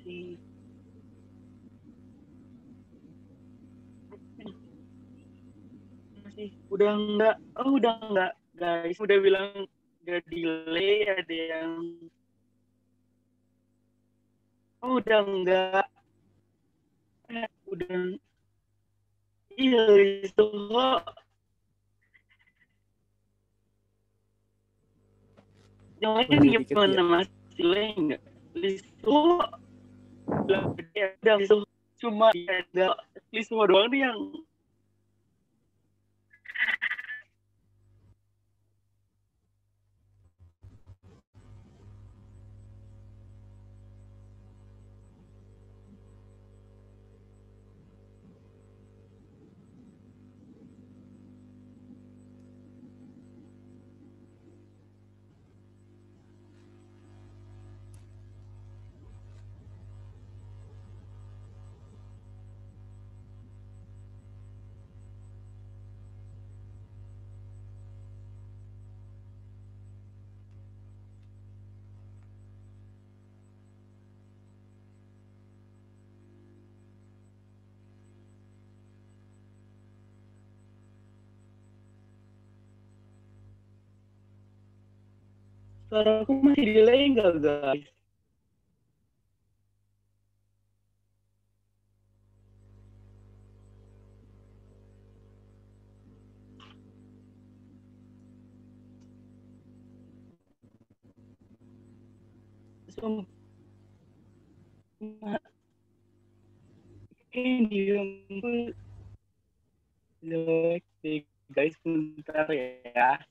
masih udah enggak guys, udah bilang udah delay, ada yang udah enggak, udah iya itu kok. Yang lain Masih dikit gimana ya? mas? Delay enggak? Listo udah cuma ada listo doang nih yang suara aku masih delay enggak guys? Sumpah ini jelek sih guys, bentar ya.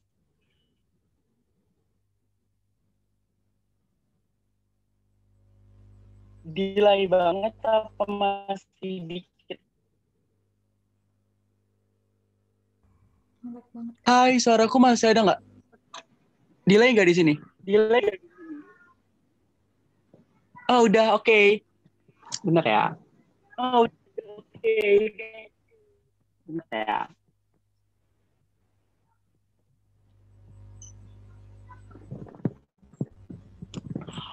Delay banget apa masih dikit? Hai, suaraku masih ada nggak? Delay nggak di sini? Delay. Oh, udah oke. Bener ya? Oh, oke. Bener ya.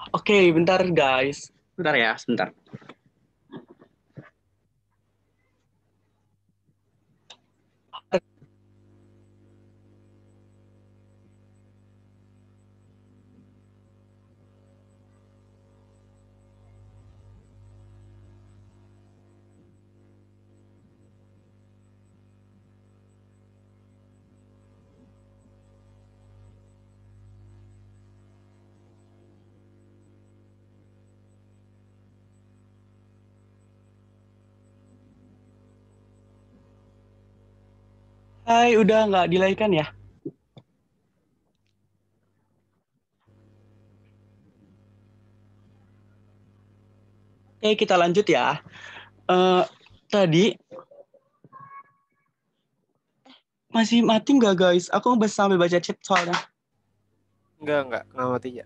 Oke, bentar guys. Bentar ya, sebentar. Hai, udah nggak delay kan ya? Oke, kita lanjut ya. Tadi masih mati nggak guys? Aku sambil baca chat soalnya. Nggak mati ya.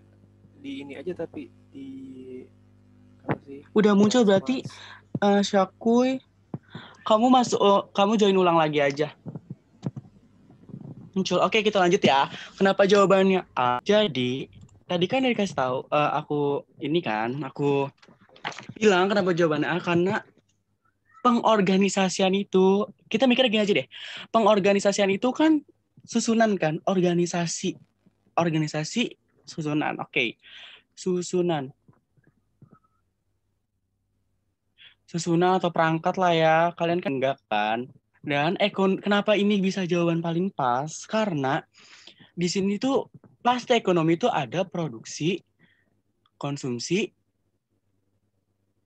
Di ini aja tapi di apa sih? Udah muncul berarti Syakuy. Kamu kamu join ulang lagi aja. Muncul. Oke, kita lanjut ya. Kenapa jawabannya A? Jadi, tadi kan dikasih tahu aku bilang kenapa jawabannya A karena pengorganisasian itu, kita mikir gini aja deh. Pengorganisasian itu kan susunan kan, organisasi susunan. Oke. Susunan atau perangkat lah ya. Kalian kan enggak kan? Dan kenapa ini bisa jawaban paling pas? Karena di sini tuh pasti ekonomi itu ada produksi, konsumsi,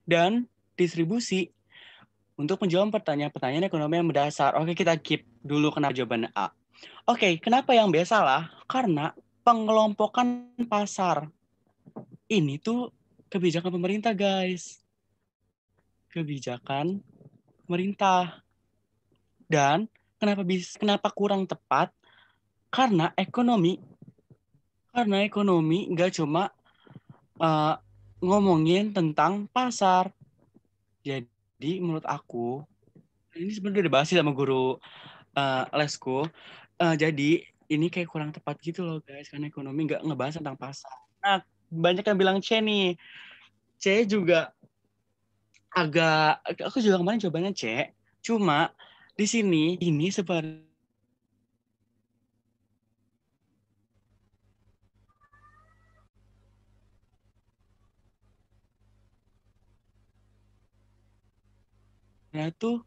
dan distribusi. Untuk menjawab pertanyaan-pertanyaan ekonomi yang mendasar. Oke, kita keep dulu kenapa jawabannya A. Oke, kenapa yang B salah? Karena pengelompokan pasar. Ini tuh kebijakan pemerintah, guys. Kebijakan pemerintah. Dan kenapa kurang tepat? Karena ekonomi nggak cuma ngomongin tentang pasar. Jadi menurut aku, ini sebenarnya udah dibahas sama guru lesku. Jadi ini kayak kurang tepat gitu loh guys, karena ekonomi nggak ngebahas tentang pasar. Nah, banyak yang bilang C nih. C juga agak, aku juga kemarin jawabannya C. Cuma di sini ini sebenarnya tuh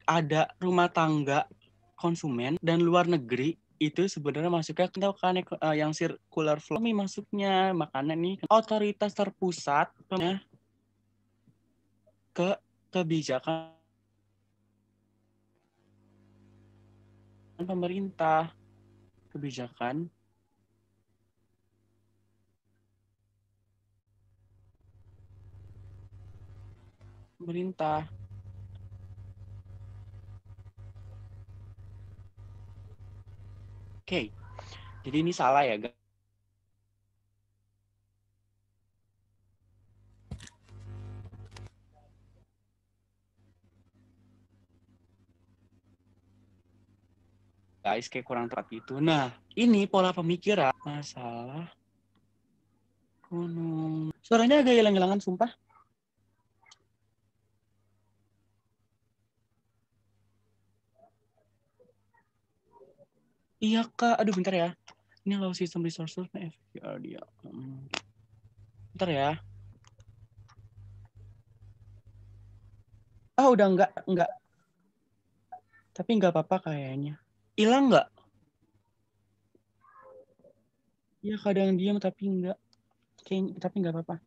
ada rumah tangga konsumen dan luar negeri itu sebenarnya masuknya kita kan yang circular flow ini masuknya, makanya nih otoritas terpusat ke kebijakan pemerintah, kebijakan pemerintah. Oke, jadi ini salah ya, guys, kayak kurang tepat gitu. Nah, ini pola pemikiran masalah gunung. Suaranya agak hilang-hilangan, sumpah. Iya, Kak. Aduh, bentar ya. Ini kalau sistem resources, FQR dia. Bentar ya. Ah, udah enggak. Tapi enggak apa-apa kayaknya. Hilang enggak? Iya, kadang diam tapi enggak. Tapi enggak apa-apa.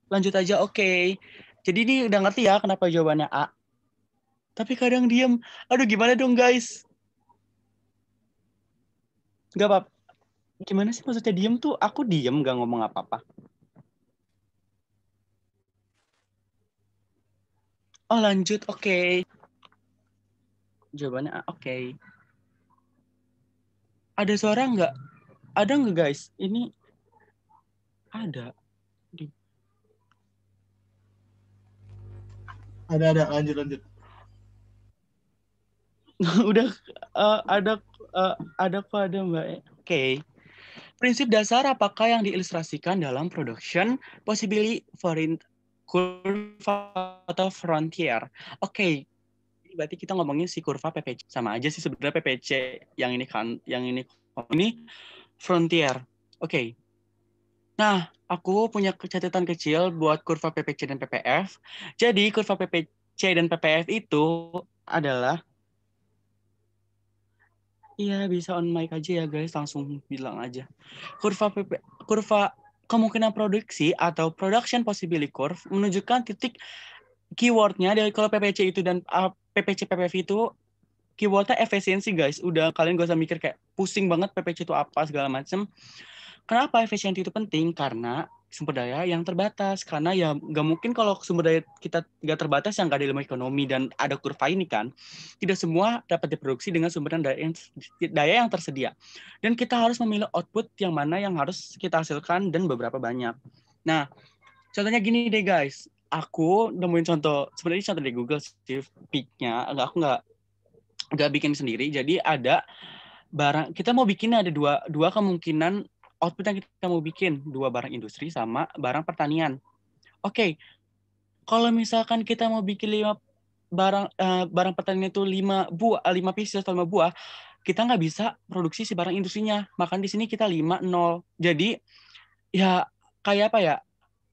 Lanjut aja, oke. Jadi ini udah ngerti ya kenapa jawabannya A. Tapi kadang diam. Aduh, gimana dong, guys? Enggak apa-apa. Gimana sih maksudnya diem tuh? Aku diem, enggak ngomong apa-apa. Oh, lanjut. Oke. Jawabannya A. Oke. Ada suara nggak? Ada nggak, guys? Ini ada. Ada, lanjut. Udah ada kok ada, Mbak. Oke. Prinsip dasar apakah yang diilustrasikan dalam production possibility foreign kurva atau frontier? Oke. Berarti kita ngomongin si kurva PPC, sama aja sih sebenarnya PPC yang ini kan, yang ini frontier. Oke. Nah, aku punya catatan kecil buat kurva PPC dan PPF. Jadi kurva PPC dan PPF itu adalah, iya bisa on mic aja ya guys, langsung bilang aja. Kurva kemungkinan produksi atau production possibility curve menunjukkan titik keywordnya dari kalau PPC itu dan PPC PPF itu keywordnya efisiensi guys. Udah kalian gak usah mikir kayak pusing banget PPC itu apa segala macam. Kenapa efisiensi itu penting? Karena sumber daya yang terbatas. Karena ya nggak mungkin kalau sumber daya kita nggak terbatas yang nggak ada ilmu ekonomi dan ada kurva ini kan. Tidak semua dapat diproduksi dengan sumber daya yang tersedia. Dan kita harus memilih output yang mana yang harus kita hasilkan dan beberapa banyak. Nah, contohnya gini deh guys. Aku nemuin sebenarnya contoh di Google sih, pick-nya. Aku nggak bikin sendiri. Jadi ada barang, kita mau bikin ada dua kemungkinan output yang kita mau bikin, dua barang industri sama barang pertanian. Oke, kalau misalkan kita mau bikin 5 barang pertanian itu 5 pieces atau 5 buah, kita nggak bisa produksi si barang industrinya. Makan di sini kita 5 0. Jadi ya kayak apa ya?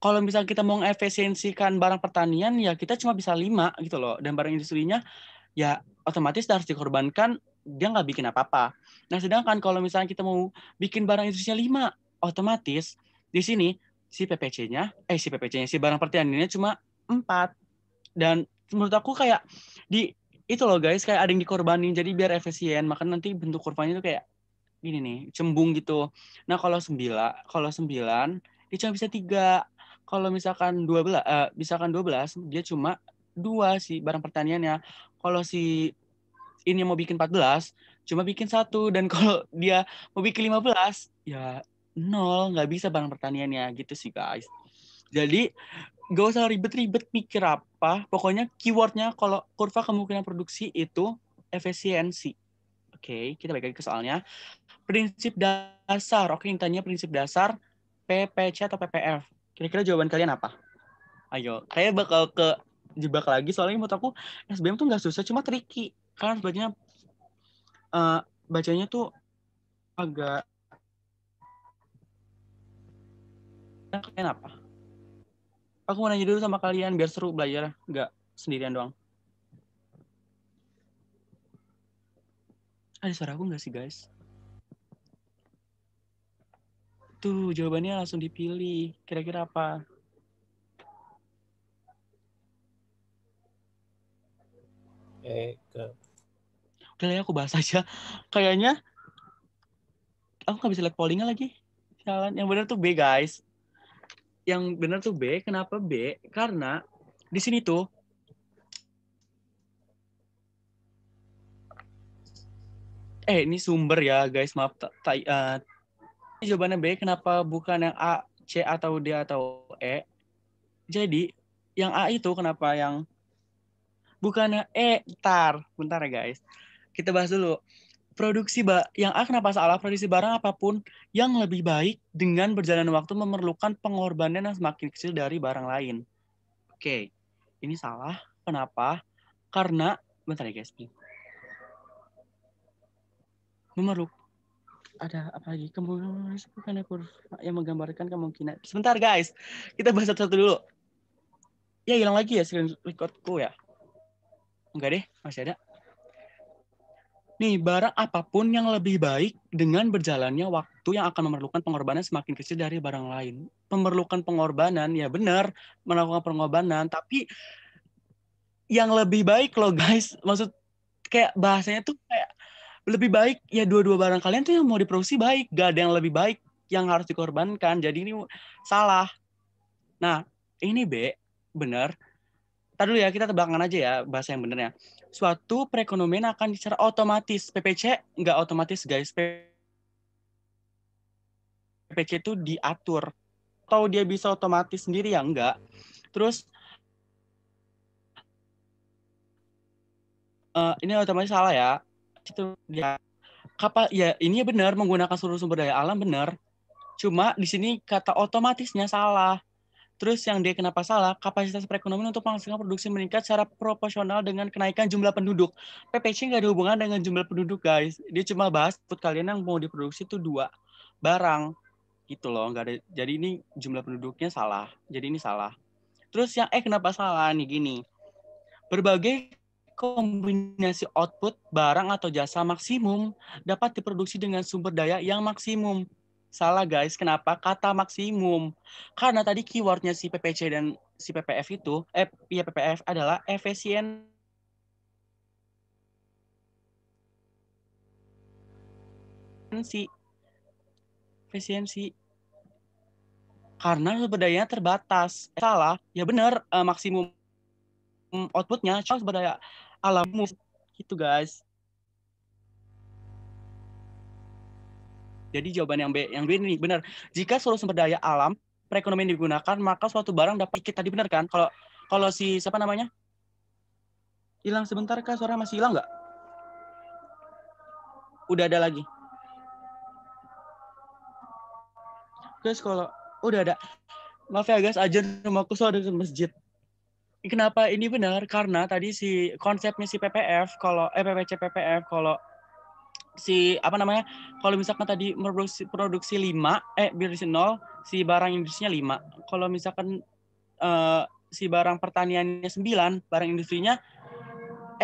Kalau misalnya kita mau efisiensikan barang pertanian ya kita cuma bisa 5 gitu loh. Dan barang industrinya ya otomatis harus dikorbankan, dia nggak bikin apa-apa. Nah, sedangkan kalau misalnya kita mau bikin barang industrinya 5, otomatis di sini si PPC-nya, si barang pertaniannya cuma 4. Dan menurut aku kayak itu loh guys, kayak ada yang dikorbanin jadi biar efisien, maka nanti bentuk kurvanya itu kayak gini nih, cembung gitu. Nah, kalau 9 dia cuma bisa 3. Kalau misalkan 12 dia cuma 2 sih barang pertaniannya. Kalau si ini mau bikin 14 cuma bikin 1, dan kalau dia mau bikin 15 ya 0, nggak bisa barang pertaniannya gitu sih guys. Jadi gak usah ribet-ribet mikir apa, pokoknya keywordnya kalau kurva kemungkinan produksi itu efisiensi. Oke, kita balik lagi ke soalnya. Prinsip dasar. Oke, yang tanya prinsip dasar PPC atau PPF. Kira-kira jawaban kalian apa? Ayo, kayak bakal ke jebak lagi soalnya menurut aku SBM tuh nggak susah, cuma tricky. Kalian bacanya tuh agak, kalian apa? Aku mau nanya dulu sama kalian biar seru belajar, nggak sendirian doang. Ada suara aku nggak sih guys? Tuh jawabannya langsung dipilih. Kira-kira apa? Udah lah ya, aku bahas aja. Kayaknya aku nggak bisa lihat pollingnya lagi. Jalan. Yang benar tuh B guys. Yang benar tuh B. Kenapa B? Karena di sini tuh ini sumber ya guys, maaf. Jawabannya B. Kenapa bukan yang A, C atau D atau E? Jadi yang A itu kenapa yang bukannya E? Bentar ya guys. Kita bahas dulu. Yang A kenapa salah? Produksi barang apapun yang lebih baik dengan berjalannya waktu memerlukan pengorbanan yang semakin kecil dari barang lain. Oke, ini salah. Kenapa? Karena, bentar ya guys. Ada apa lagi? Bukan yang menggambarkan kemungkinan. Sebentar guys, kita bahas satu-satu dulu. Ya hilang lagi ya screen recordku ya. Enggak deh, masih ada. Nih, barang apapun yang lebih baik dengan berjalannya waktu yang akan memerlukan pengorbanan semakin kecil dari barang lain. Memerlukan pengorbanan, ya benar, melakukan pengorbanan, tapi yang lebih baik loh guys. Maksud kayak bahasanya tuh kayak lebih baik ya dua-dua barang kalian tuh yang mau diproduksi baik. Gak ada yang lebih baik yang harus dikorbankan. Jadi ini salah. Nah, ini B, benar. Tadi dulu ya, kita tebakan aja ya bahasa yang benernya. Suatu perekonomian akan secara otomatis. PPC nggak otomatis guys. PPC itu diatur. Atau dia bisa otomatis sendiri ya enggak. Terus ini otomatis salah ya. Itu dia. Ya ini benar menggunakan seluruh sumber daya alam benar. Cuma di sini kata otomatisnya salah. Terus yang dia kenapa salah, kapasitas perekonomian untuk menghasilkan produksi meningkat secara proporsional dengan kenaikan jumlah penduduk. PPC nggak ada hubungan dengan jumlah penduduk, guys. Dia cuma bahas food kalian yang mau diproduksi itu 2 barang. Gitu loh, nggak ada. Jadi ini jumlah penduduknya salah. Jadi ini salah. Terus yang kenapa salah nih gini. Berbagai kombinasi output barang atau jasa maksimum dapat diproduksi dengan sumber daya yang maksimum. Salah guys, kenapa? Kata maksimum. Karena tadi keywordnya si PPC dan si PPF itu, PPF adalah efisien. Efisiensi. Karena sumber dayanya terbatas. Salah, ya benar, maksimum outputnya sumber daya alam. Gitu guys. Jadi jawaban yang B ini benar. Jika seluruh sumber daya alam perekonomian digunakan, maka suatu barang dapat kita tadi benar kan? Kalau si siapa namanya? Hilang sebentar kah? Suara masih hilang nggak? Udah ada lagi. Guys, kalau udah ada. Maaf ya guys, ajan rumahku soalnya ke masjid. Kenapa ini benar? Karena tadi si konsepnya si PPF, kalau PPC PPF, kalau si apa namanya, kalau misalkan tadi produksi 5 produksi 0, si barang industrinya 5. Kalau misalkan si barang pertaniannya 9, barang industrinya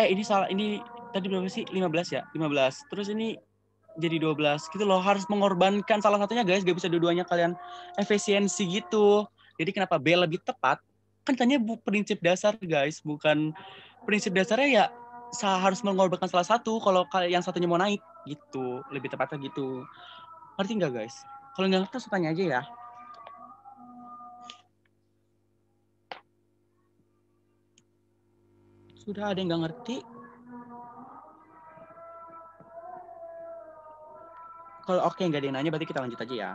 ini salah, ini tadi berapa sih? 15 ya? 15. Terus ini jadi 12 gitu loh, harus mengorbankan salah satunya guys, gak bisa dua-duanya kalian efisiensi gitu. Jadi kenapa B lebih tepat? Kan tanya prinsip dasar guys, bukan prinsip dasarnya ya harus mengorbankan salah satu kalau yang satunya mau naik gitu, lebih tepatnya gitu. Ngerti nggak guys? Kalau nggak ngerti tanya aja ya. Sudah ada yang nggak ngerti? Kalau oke nggak ada yang nanya berarti kita lanjut aja ya.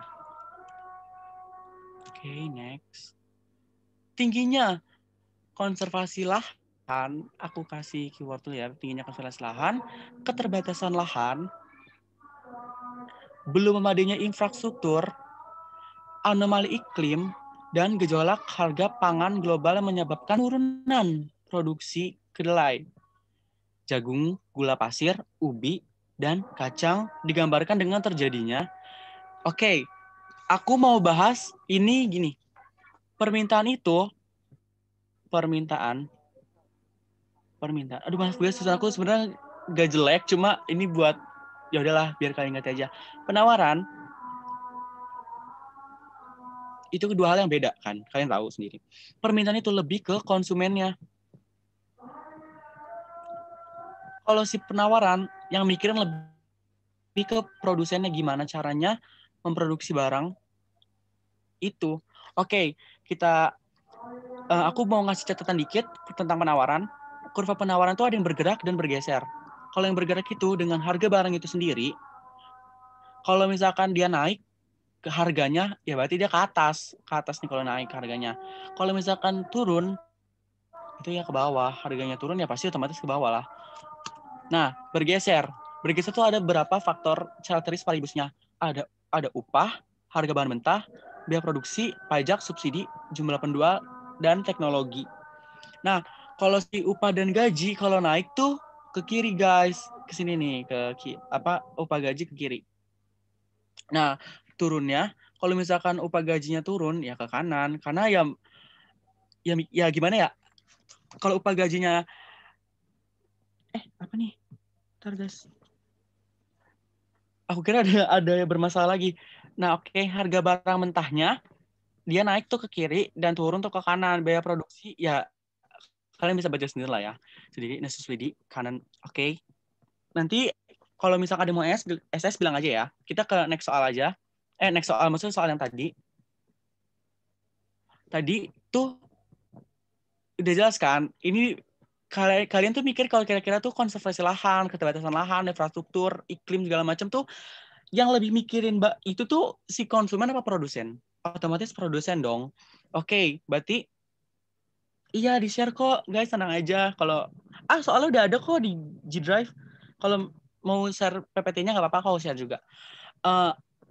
Oke, next. Tingginya konservasi lahan, aku kasih keyword dulu ya, tingginya konservasi lahan, keterbatasan lahan, belum memadainya infrastruktur, anomali iklim, dan gejolak harga pangan global yang menyebabkan penurunan produksi kedelai, jagung, gula pasir, ubi, dan kacang digambarkan dengan terjadinya. Oke, aku mau bahas ini gini. Permintaan. Aduh, maaf gue susah, aku sebenarnya gak jelek, cuma ini buat ya udahlah biar kalian ngerti aja. Penawaran itu kedua hal yang beda kan, kalian tahu sendiri. Permintaan itu lebih ke konsumennya. Kalau si penawaran yang mikirin lebih ke produsennya, gimana caranya memproduksi barang itu. Oke, aku mau ngasih catatan dikit tentang penawaran. Kurva penawaran itu ada yang bergerak dan bergeser. Kalau yang bergerak itu dengan harga barang itu sendiri, kalau misalkan dia naik ke harganya, ya berarti dia ke atas nih kalau naik harganya. Kalau misalkan turun, itu ya ke bawah. Harganya turun ya pasti otomatis ke bawah lah. Nah, bergeser itu ada beberapa faktor karakteris paribusnya. Ada upah, harga bahan mentah, biaya produksi, pajak, subsidi, jumlah penjual, dan teknologi. Nah, kalau si upah dan gaji kalau naik tuh ke kiri guys, ke sini nih, upah gaji ke kiri. Nah, turunnya kalau misalkan upah gajinya turun ya ke kanan, karena ya gimana ya? Kalau upah gajinya apa nih? Ntar guys. Aku kira ada yang bermasalah lagi. Nah, oke, harga barang mentahnya dia naik tuh ke kiri dan turun tuh ke kanan. Biaya produksi ya kalian bisa baca sendiri lah ya. Sendiri, di kanan. Oke. Nanti kalau misalkan ada mau SS bilang aja ya. Kita ke next soal aja. Next soal, maksudnya soal yang tadi. Tadi tuh udah jelas kan. Ini kalian tuh mikir kalau kira-kira tuh konservasi lahan, keterbatasan lahan, infrastruktur, iklim segala macam tuh yang lebih mikirin itu tuh si konsumen apa produsen? Otomatis produsen dong. Oke, berarti iya di-share kok, guys, tenang aja. Kalau soalnya udah ada kok di G Drive. Kalau mau share PPT-nya nggak apa-apa, kalau share juga.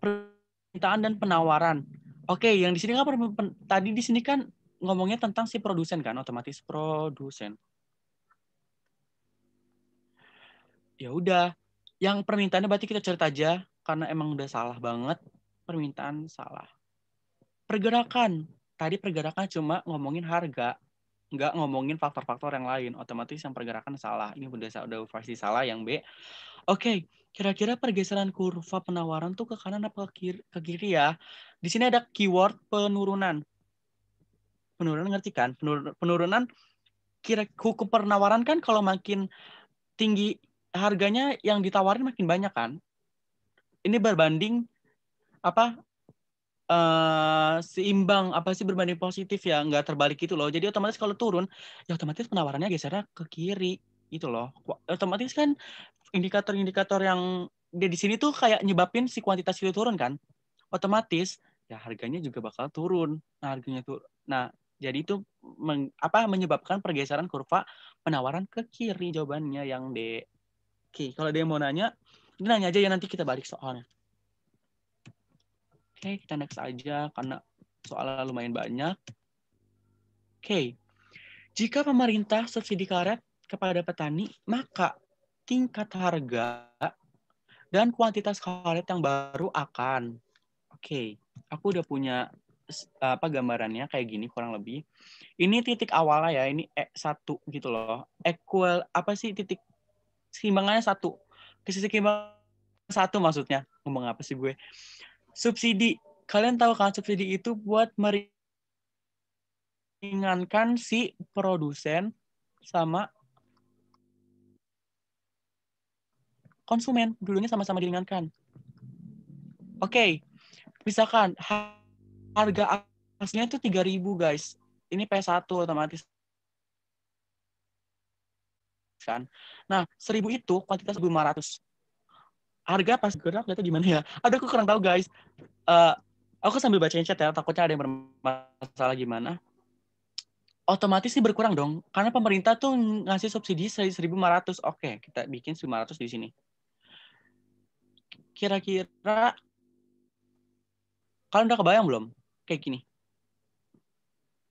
Permintaan dan penawaran. Oke, yang di sini kan tadi di sini kan ngomongnya tentang si produsen kan, otomatis produsen. Ya udah, yang permintaannya berarti kita cerita aja karena emang udah salah banget. Permintaan salah. Pergerakan. Tadi pergerakan cuma ngomongin harga, nggak ngomongin faktor-faktor yang lain. Otomatis yang pergerakan salah. Ini udah versi salah yang B. Oke, kira-kira pergeseran kurva penawaran tuh ke kanan apa ke kiri ya? Di sini ada keyword penurunan. Penurunan ngerti kan? Penurunan hukum penawaran kan kalau makin tinggi harganya yang ditawarin makin banyak kan? Ini berbanding seimbang berbanding positif ya, nggak terbalik gitu loh. Jadi otomatis kalau turun ya otomatis penawarannya gesernya ke kiri gitu loh. Otomatis kan indikator-indikator yang di sini tuh kayak nyebabin si kuantitas itu turun kan. Otomatis ya harganya juga bakal turun. Nah, jadi itu menyebabkan pergeseran kurva penawaran ke kiri, jawabannya yang D. Oke, kalau dia mau nanya, ini nanya aja ya, nanti kita balik soalnya. Oke, kita next aja karena soalnya lumayan banyak. Oke, jika pemerintah subsidi karet kepada petani, maka tingkat harga dan kuantitas karet yang baru akan. Oke, aku udah punya gambarannya kayak gini kurang lebih. Ini titik awalnya ya, ini E1 gitu loh. Equal titik seimbangannya 1. Titik seimbang 1 maksudnya. Ngomong apa sih gue? Subsidi. Kalian tahu kan subsidi itu buat meringankan si produsen sama konsumen. Dulunya sama-sama diringankan. Oke. Misalkan harga aslinya itu 3.000 guys. Ini P1 otomatis kan. Nah, 1.000 itu kuantitas 1.500. Harga pas gerak itu gimana ya? Aduh, aku kurang tahu guys. Aku sambil bacain chat ya, takutnya ada yang bermasalah gimana. Otomatis sih berkurang dong, karena pemerintah tuh ngasih subsidi 1.500. Oke, kita bikin 1.500 di sini. Kira-kira Kalian udah kebayang belum? Kayak gini.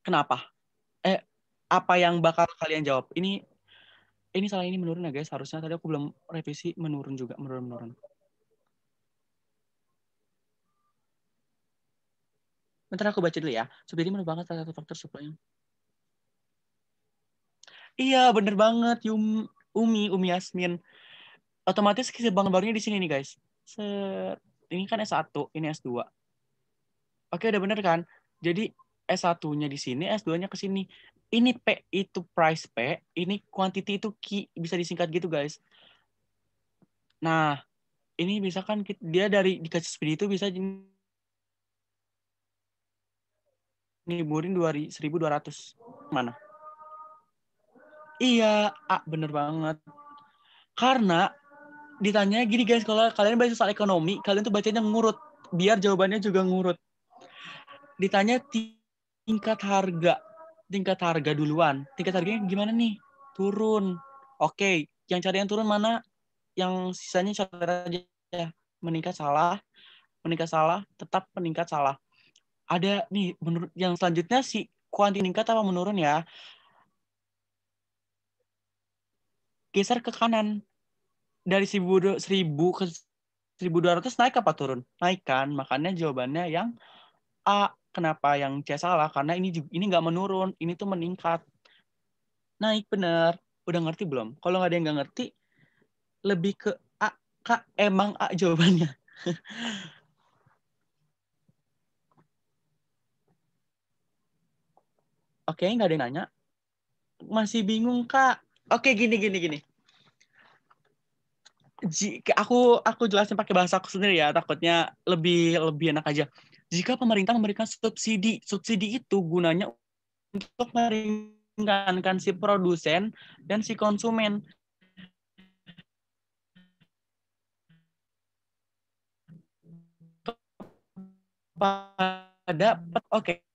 Kenapa? Apa yang bakal kalian jawab? Ini salah ini menurun ya guys. Harusnya tadi aku belum revisi, menurun juga. Menurun. Bentar aku baca dulu ya. Subsidi menurun banget salah satu faktor supply. Iya, bener banget. Umi Yasmin. Otomatis keseimbangan barunya di sini nih guys. Ini kan S1, ini S2. Oke, udah bener kan? Jadi S1-nya di sini, S2-nya ke sini. Ini P itu price P, ini quantity itu Q, bisa disingkat gitu guys. Nah, ini bisa kan dia dari dikasih speed itu bisa niburin 1.200. Mana? Iya, bener banget. Karena ditanya gini guys, kalau kalian baca soal ekonomi, kalian tuh bacanya ngurut, biar jawabannya juga ngurut. Ditanya tingkat harga duluan. Tingkat harganya gimana nih? Turun. Oke, yang cari yang turun mana? Yang sisanya catat aja. Meningkat salah, tetap meningkat salah. Ada nih, menurut yang selanjutnya si kuanti meningkat apa menurun ya? Geser ke kanan. Dari 1.000 ke 1.200 naik apa turun? Naik kan? Makanya jawabannya yang A. Kenapa yang C salah? Karena ini nggak menurun, ini tuh meningkat. Naik bener. Udah ngerti belum? Kalau nggak ada yang nggak ngerti, lebih ke A. Kak, emang A jawabannya. Oke, nggak ada yang nanya. Masih bingung, Kak? Oke, gini. Aku jelasin pakai bahasa aku sendiri ya, takutnya lebih enak aja. Jika pemerintah memberikan subsidi itu gunanya untuk meringankan si produsen dan si konsumen. Oke.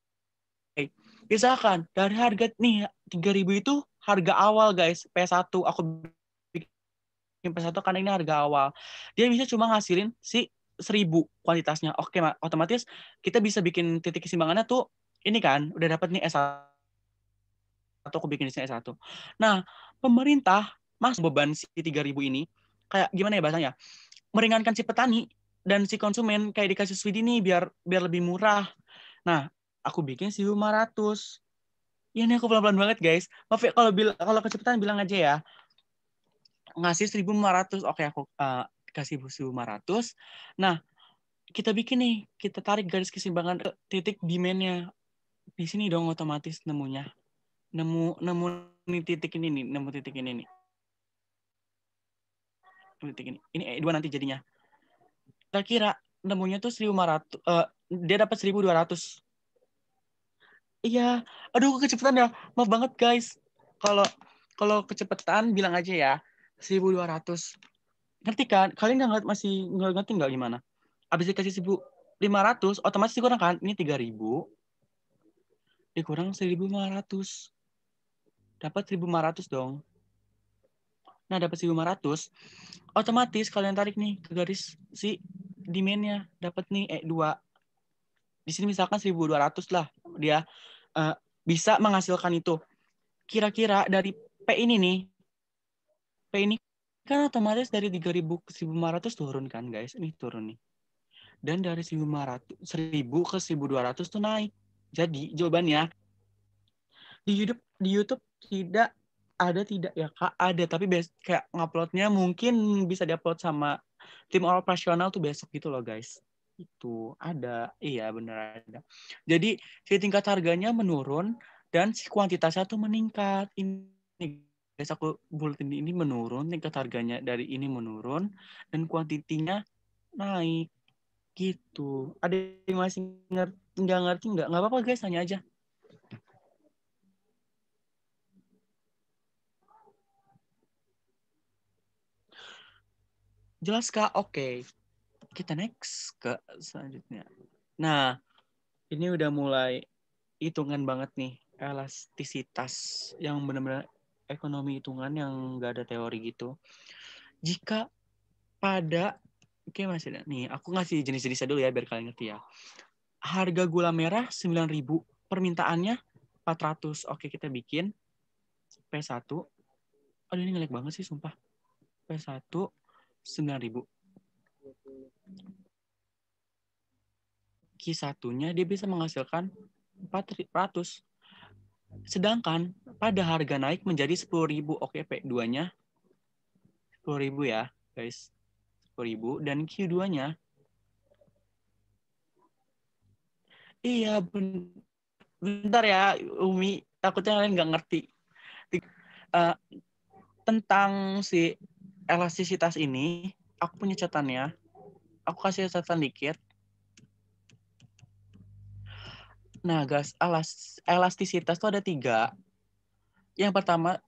Misalkan dari harga nih 3.000 itu harga awal guys, P1 aku bikin P1 karena ini harga awal. Dia bisa cuma ngasilin si 1.000 kuantitasnya. Oke, otomatis kita bisa bikin titik keseimbangannya tuh ini kan udah dapat nih S1. Aku bikin di sini S1. Nah, pemerintah beban si 3.000 ini kayak gimana ya bahasanya? Meringankan si petani dan si konsumen kayak dikasih subsidi nih biar lebih murah. Nah, aku bikin 1.500. Ya ini aku pelan-pelan banget guys. Maaf ya kalau kecepatan bilang aja ya. Ngasih 1.500. Oke, aku kasih 1.500. Nah, kita bikin nih, kita tarik garis keseimbangan ke titik demand-nya. Di sini dong otomatis nemunya. Nemu nih titik ini nih, nemu titik ini nih. Titik ini. Ini E2 nanti jadinya. Kira-kira nemunya tuh 1.500. Dia dapat 1.200. Iya, aduh kecepatan ya. Maaf banget guys. Kalau kecepatan bilang aja ya 1.200. Ngerti kan? Kalian masih nggak ngerti nggak gimana? Abis dikasih 1.500, otomatis dikurang kan? Ini 3.000 dikurang 1.500. Dapat 1.500 dong. Nah, dapat 1.500. Otomatis kalian tarik nih ke garis si demand-nya. Dapat nih E2. Di sini misalkan 1.200 lah. Dia bisa menghasilkan itu. Kira-kira dari P ini nih, P ini kan otomatis dari 3.000 ke 1.500 turun kan guys. Ini turun nih. Dan dari 1.500, 1.000 ke 1.200 tuh naik. Jadi jawabannya di YouTube tidak ya Kak? Ada, tapi kayak nguploadnya mungkin bisa diupload sama tim operasional tuh besok gitu loh guys. Itu ada, iya bener ada. Jadi si tingkat harganya menurun dan si kuantitasnya tuh meningkat. Ini guys, aku bulletin ini menurun, tingkat harganya dari ini menurun dan kuantitinya naik gitu. Ada yang masih nggak ngerti nggak apa-apa guys, tanya aja. Jelas Kak? Oke. Kita next ke selanjutnya. Nah, ini udah mulai hitungan banget nih, elastisitas yang benar-benar ekonomi hitungan yang nggak ada teori gitu. Jika pada, oke masih ada nih, aku ngasih jenis-jenisnya dulu ya biar kalian ngerti ya. harga gula merah 9.000, permintaannya 400. Oke, kita bikin P1. Aduh, ini ngelag banget sih, sumpah. P1 9.000. Q1-nya dia bisa menghasilkan 400. Sedangkan pada harga naik menjadi 10.000. Oke, P2-nya 10.000 ya, guys. 10.000. Dan Q2-nya, iya, bentar ya, Umi. Takutnya kalian nggak ngerti. Tentang si elastisitas ini, aku punya catatannya. Aku kasih catatan dikit. Nah, guys, elastisitas itu ada 3. Yang pertama,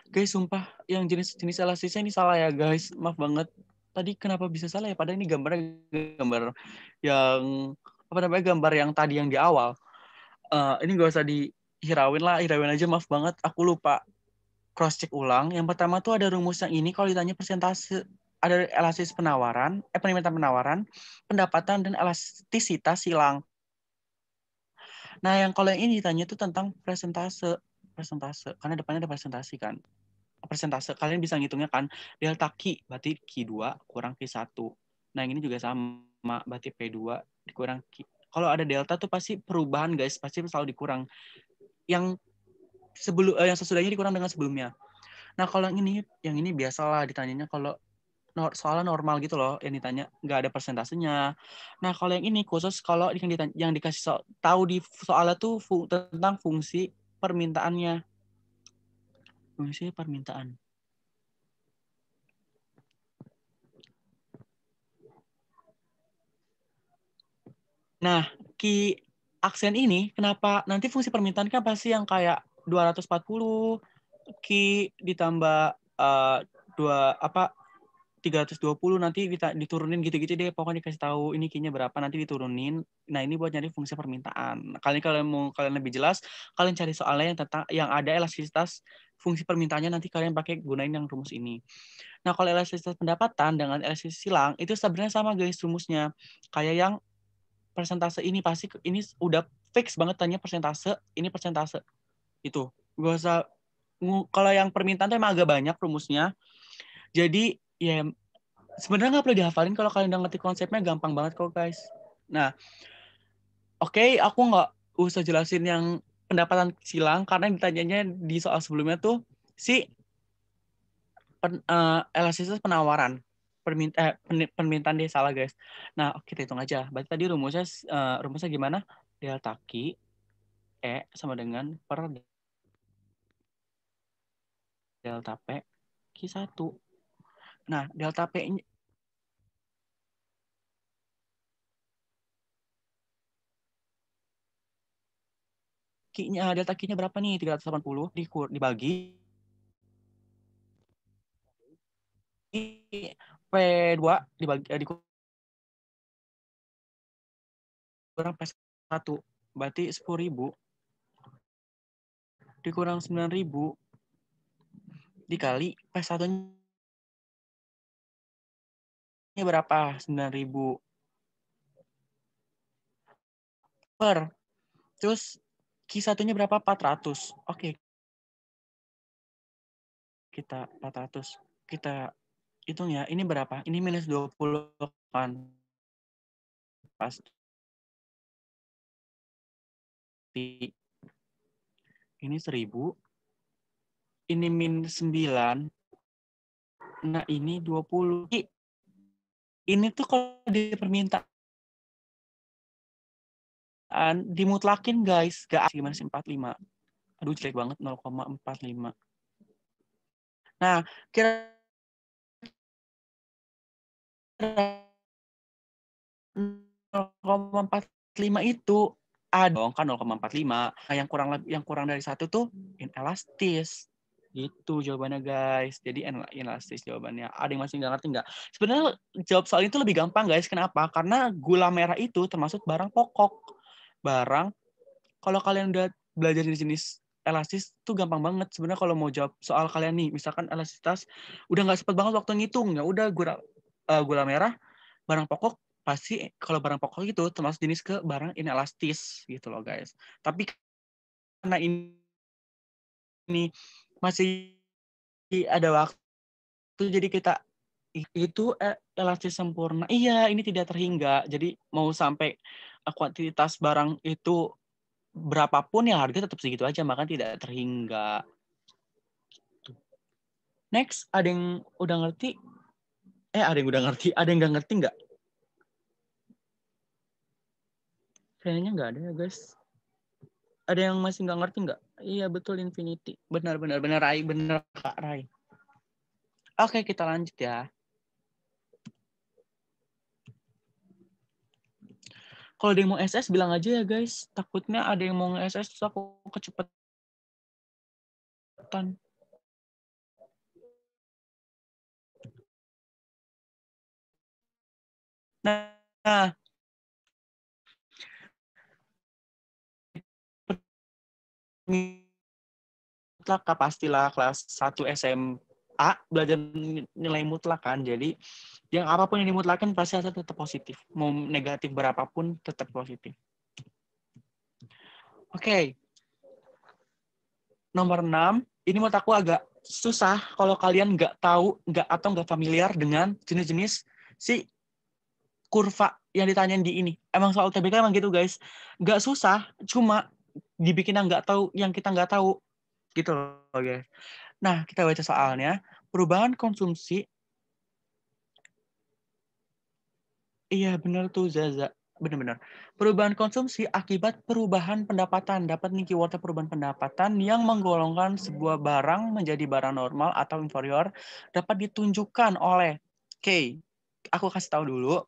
guys, sumpah, yang jenis elastisnya ini salah ya, guys. Maaf banget. Tadi kenapa bisa salah ya? Padahal ini gambar yang gambar yang tadi yang di awal. Ini gak usah dihirauin lah, hirauin aja, maaf banget. Aku lupa cross check ulang. Yang pertama tuh ada rumus yang ini kalau ditanya persentase, ada elastis penawaran, permintaan penawaran, pendapatan dan elastisitas silang. Nah, kalau yang ini ditanya itu tentang persentase, karena depannya ada presentasi kan. Persentase, kalian bisa ngitungnya kan, delta Q, berarti Q2 kurang Q1. Nah, ini juga sama, berarti P2 dikurang Q. Kalau ada delta tuh pasti perubahan, guys, pasti selalu dikurang. Yang sesudahnya dikurang dengan sebelumnya. Nah, kalau yang ini biasalah ditanyanya kalau soalnya normal gitu loh, yang ditanya nggak ada persentasenya. Nah, kalau yang ini khusus kalau yang dikasih tahu di soalnya tuh tentang fungsi permintaannya. Fungsi permintaan. Nah, aksen ini kenapa nanti fungsi permintaan kan pasti yang kayak 240 ditambah 320 nanti diturunin gitu-gitu deh, pokoknya dikasih tahu ini Q-nya berapa, nanti diturunin. Nah, ini buat nyari fungsi permintaan. Kalian lebih jelas, kalian cari soalnya yang ada elastisitas fungsi permintaannya, nanti kalian pakai gunain yang rumus ini. Nah, kalau elastisitas pendapatan dengan elastisitas silang itu sebenarnya sama, guys, rumusnya. Kayak yang persentase ini pasti ini udah fix banget tanya persentase, ini persentase. Itu. Gak usah, kalau yang permintaan tuh emang agak banyak rumusnya. Jadi ya sebenarnya nggak perlu dihafalin, kalau kalian udah ngerti konsepnya gampang banget kok, guys. Nah, oke, aku nggak usah jelasin yang pendapatan silang karena ditanyanya di soal sebelumnya tuh si elastisitas penawaran. Permintaan dia salah, guys. Nah, kita hitung aja. Berarti tadi rumusnya gimana? Delta Q sama dengan per delta P Q1. Nah, delta P delta Q-nya berapa nih? 380 dibagi P2 dikurang P1. Berarti 10.000 dikurang 9.000 dikali P1-nya berapa? 9.000 per. Terus Q1-nya berapa? 400. Oke. Kita 400. Kita hitung ya. Ini berapa? Ini minus 20 kan. Pasti. Ini 1.000. Ini min 9. Nah, ini 20. Ini tuh kalau di permintaan dimutlakin, guys. Gak gimana sih 45. Aduh, jelek banget 0,45. Nah, kira 0,45 itu dong kan 0,45. Nah, yang kurang dari 1 tuh inelastis. Gitu jawabannya, guys. Jadi inelastis jawabannya. Ada yang masih nggak ngerti nggak? Sebenarnya jawab soal itu lebih gampang, guys. Kenapa? Karena gula merah itu termasuk barang pokok. Kalau kalian udah belajar jenis elastis tuh gampang banget. Sebenarnya kalau mau jawab soal kalian nih, misalkan elastisitas udah nggak sempat banget waktu ngitung, ya udah gula merah barang pokok pasti kalau barang pokok itu termasuk jenis ke barang inelastis gitu loh guys. Tapi karena ini masih ada waktu, jadi kita itu elastis sempurna. Iya, ini tidak terhingga. Jadi mau sampai kuantitas barang itu berapapun ya harga tetap segitu aja, maka tidak terhingga. Next, ada yang udah ngerti? Ada yang udah ngerti, ada yang nggak ngerti nggak? Kayaknya nggak ada ya guys. Ada yang masih nggak ngerti nggak? Iya betul, infinity. Benar Rai, benar Kak Rai. Oke, kita lanjut ya. Kalau ada yang mau SS bilang aja ya guys. Takutnya ada yang mau nge-SS terus aku kecepatan. Nah, mutlak pastilah kelas 1 SMA belajar nilai mutlak kan. Jadi yang apapun yang dimutlakin pasti hasil tetap positif. Mau negatif berapapun tetap positif. Oke. Nomor 6, ini menurut aku agak susah kalau kalian nggak tahu atau nggak familiar dengan jenis-jenis si kurva yang ditanyain di ini. Emang soal TBK emang gitu guys. Nggak susah, cuma dibikin yang kita nggak tahu gitu loh guys. Nah, kita baca soalnya. Perubahan konsumsi. Iya, benar tuh Zaza. Benar-benar. Perubahan konsumsi akibat perubahan pendapatan. Dapat nih keywordnya perubahan pendapatan yang menggolongkan sebuah barang menjadi barang normal atau inferior dapat ditunjukkan oleh. Oke, aku kasih tahu dulu.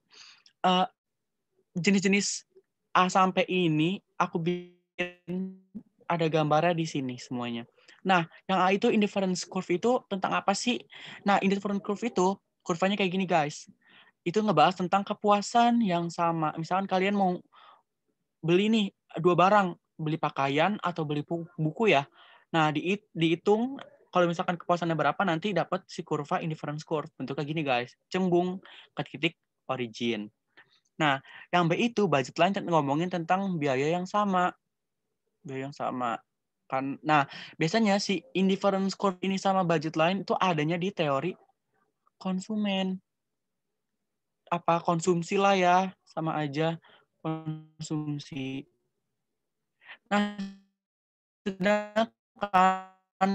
Jenis-jenis A sampai ini aku bikin ada gambarnya di sini semuanya. Nah, yang A itu indifference curve itu tentang apa sih? Nah, indifference curve itu kurvanya kayak gini guys. Itu ngebahas tentang kepuasan yang sama. Misalkan kalian mau beli nih 2 barang, beli pakaian atau beli buku ya. Nah, dihitung kalau misalkan kepuasannya berapa nanti dapat si kurva indifference curve. Bentuknya gini guys, cembung ke titik origin. Nah, yang B itu budget line ngomongin tentang biaya yang sama. Biaya yang sama. Kan, nah, biasanya si indifference curve ini sama budget line itu adanya di teori konsumen. Apa konsumsi lah ya, sama aja konsumsi. Nah, sedangkan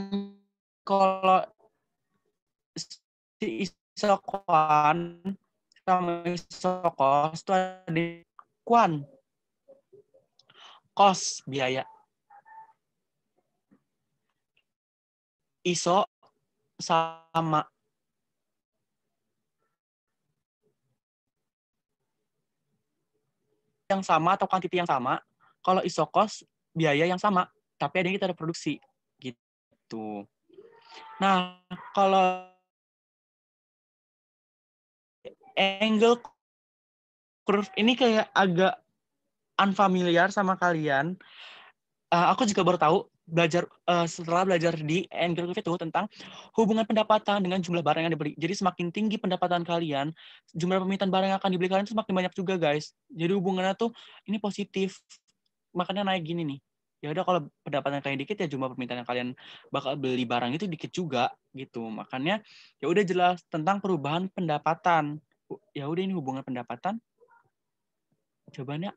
kalau si isokan sama isokos itu ada kuan kos biaya. ISO sama yang sama atau quantity yang sama. Kalau isokos biaya yang sama, tapi ada yang kita ada produksi gitu. Nah, kalau angle curve ini kayak agak unfamiliar sama kalian. Aku juga baru tahu setelah belajar di angle curve itu tentang hubungan pendapatan dengan jumlah barang yang dibeli. Jadi semakin tinggi pendapatan kalian, jumlah permintaan barang yang akan dibeli kalian semakin banyak juga guys. Jadi hubungannya tuh ini positif. Makanya naik gini nih. Ya udah kalau pendapatan kalian dikit ya jumlah permintaan yang kalian bakal beli barang itu dikit juga gitu. Makanya ya udah jelas tentang perubahan pendapatan. Ya udah ini hubungan pendapatan. Jawabannya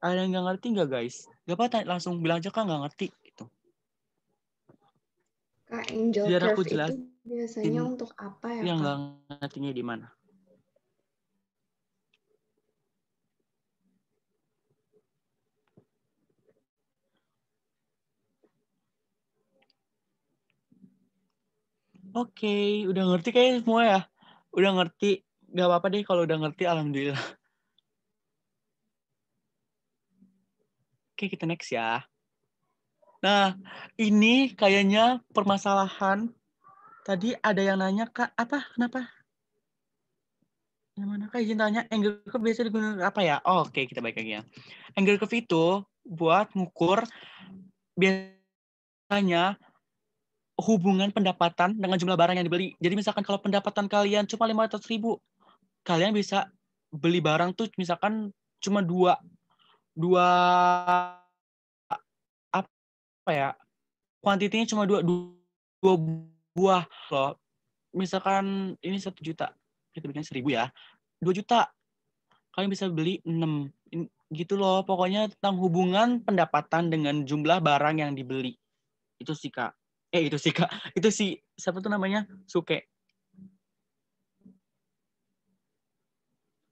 ada yang nggak ngerti nggak guys? Gak apa-apa, langsung bilang aja Kak nggak ngerti gitu. Kak, angel Biar aku curve itu jelasin biasanya untuk apa ya, yang Kak? nggak ngertinya di mana. Oke, udah ngerti kayaknya semua ya? Udah ngerti? Gak apa-apa deh kalau udah ngerti, alhamdulillah. Oke, kita next ya. Nah, ini kayaknya permasalahan. Tadi ada yang nanya, Kak, apa? Kenapa? Yang mana Kak? Izin tanya, angle curve biasa digunakan apa ya? Oh, oke, kita balik lagi ya. Angle curve itu buat ngukur biasanya hubungan pendapatan dengan jumlah barang yang dibeli. Jadi misalkan kalau pendapatan kalian cuma 500.000, kalian bisa beli barang tuh misalkan cuma dua apa ya, kuantitinya cuma dua buah loh. Misalkan ini 1 juta, kita bikin 1.000 ya, 2 juta kalian bisa beli 6 gitu loh. Pokoknya tentang hubungan pendapatan dengan jumlah barang yang dibeli. Itu sih Kak. Itu sih Kak. Itu sih, siapa tuh namanya? Suke.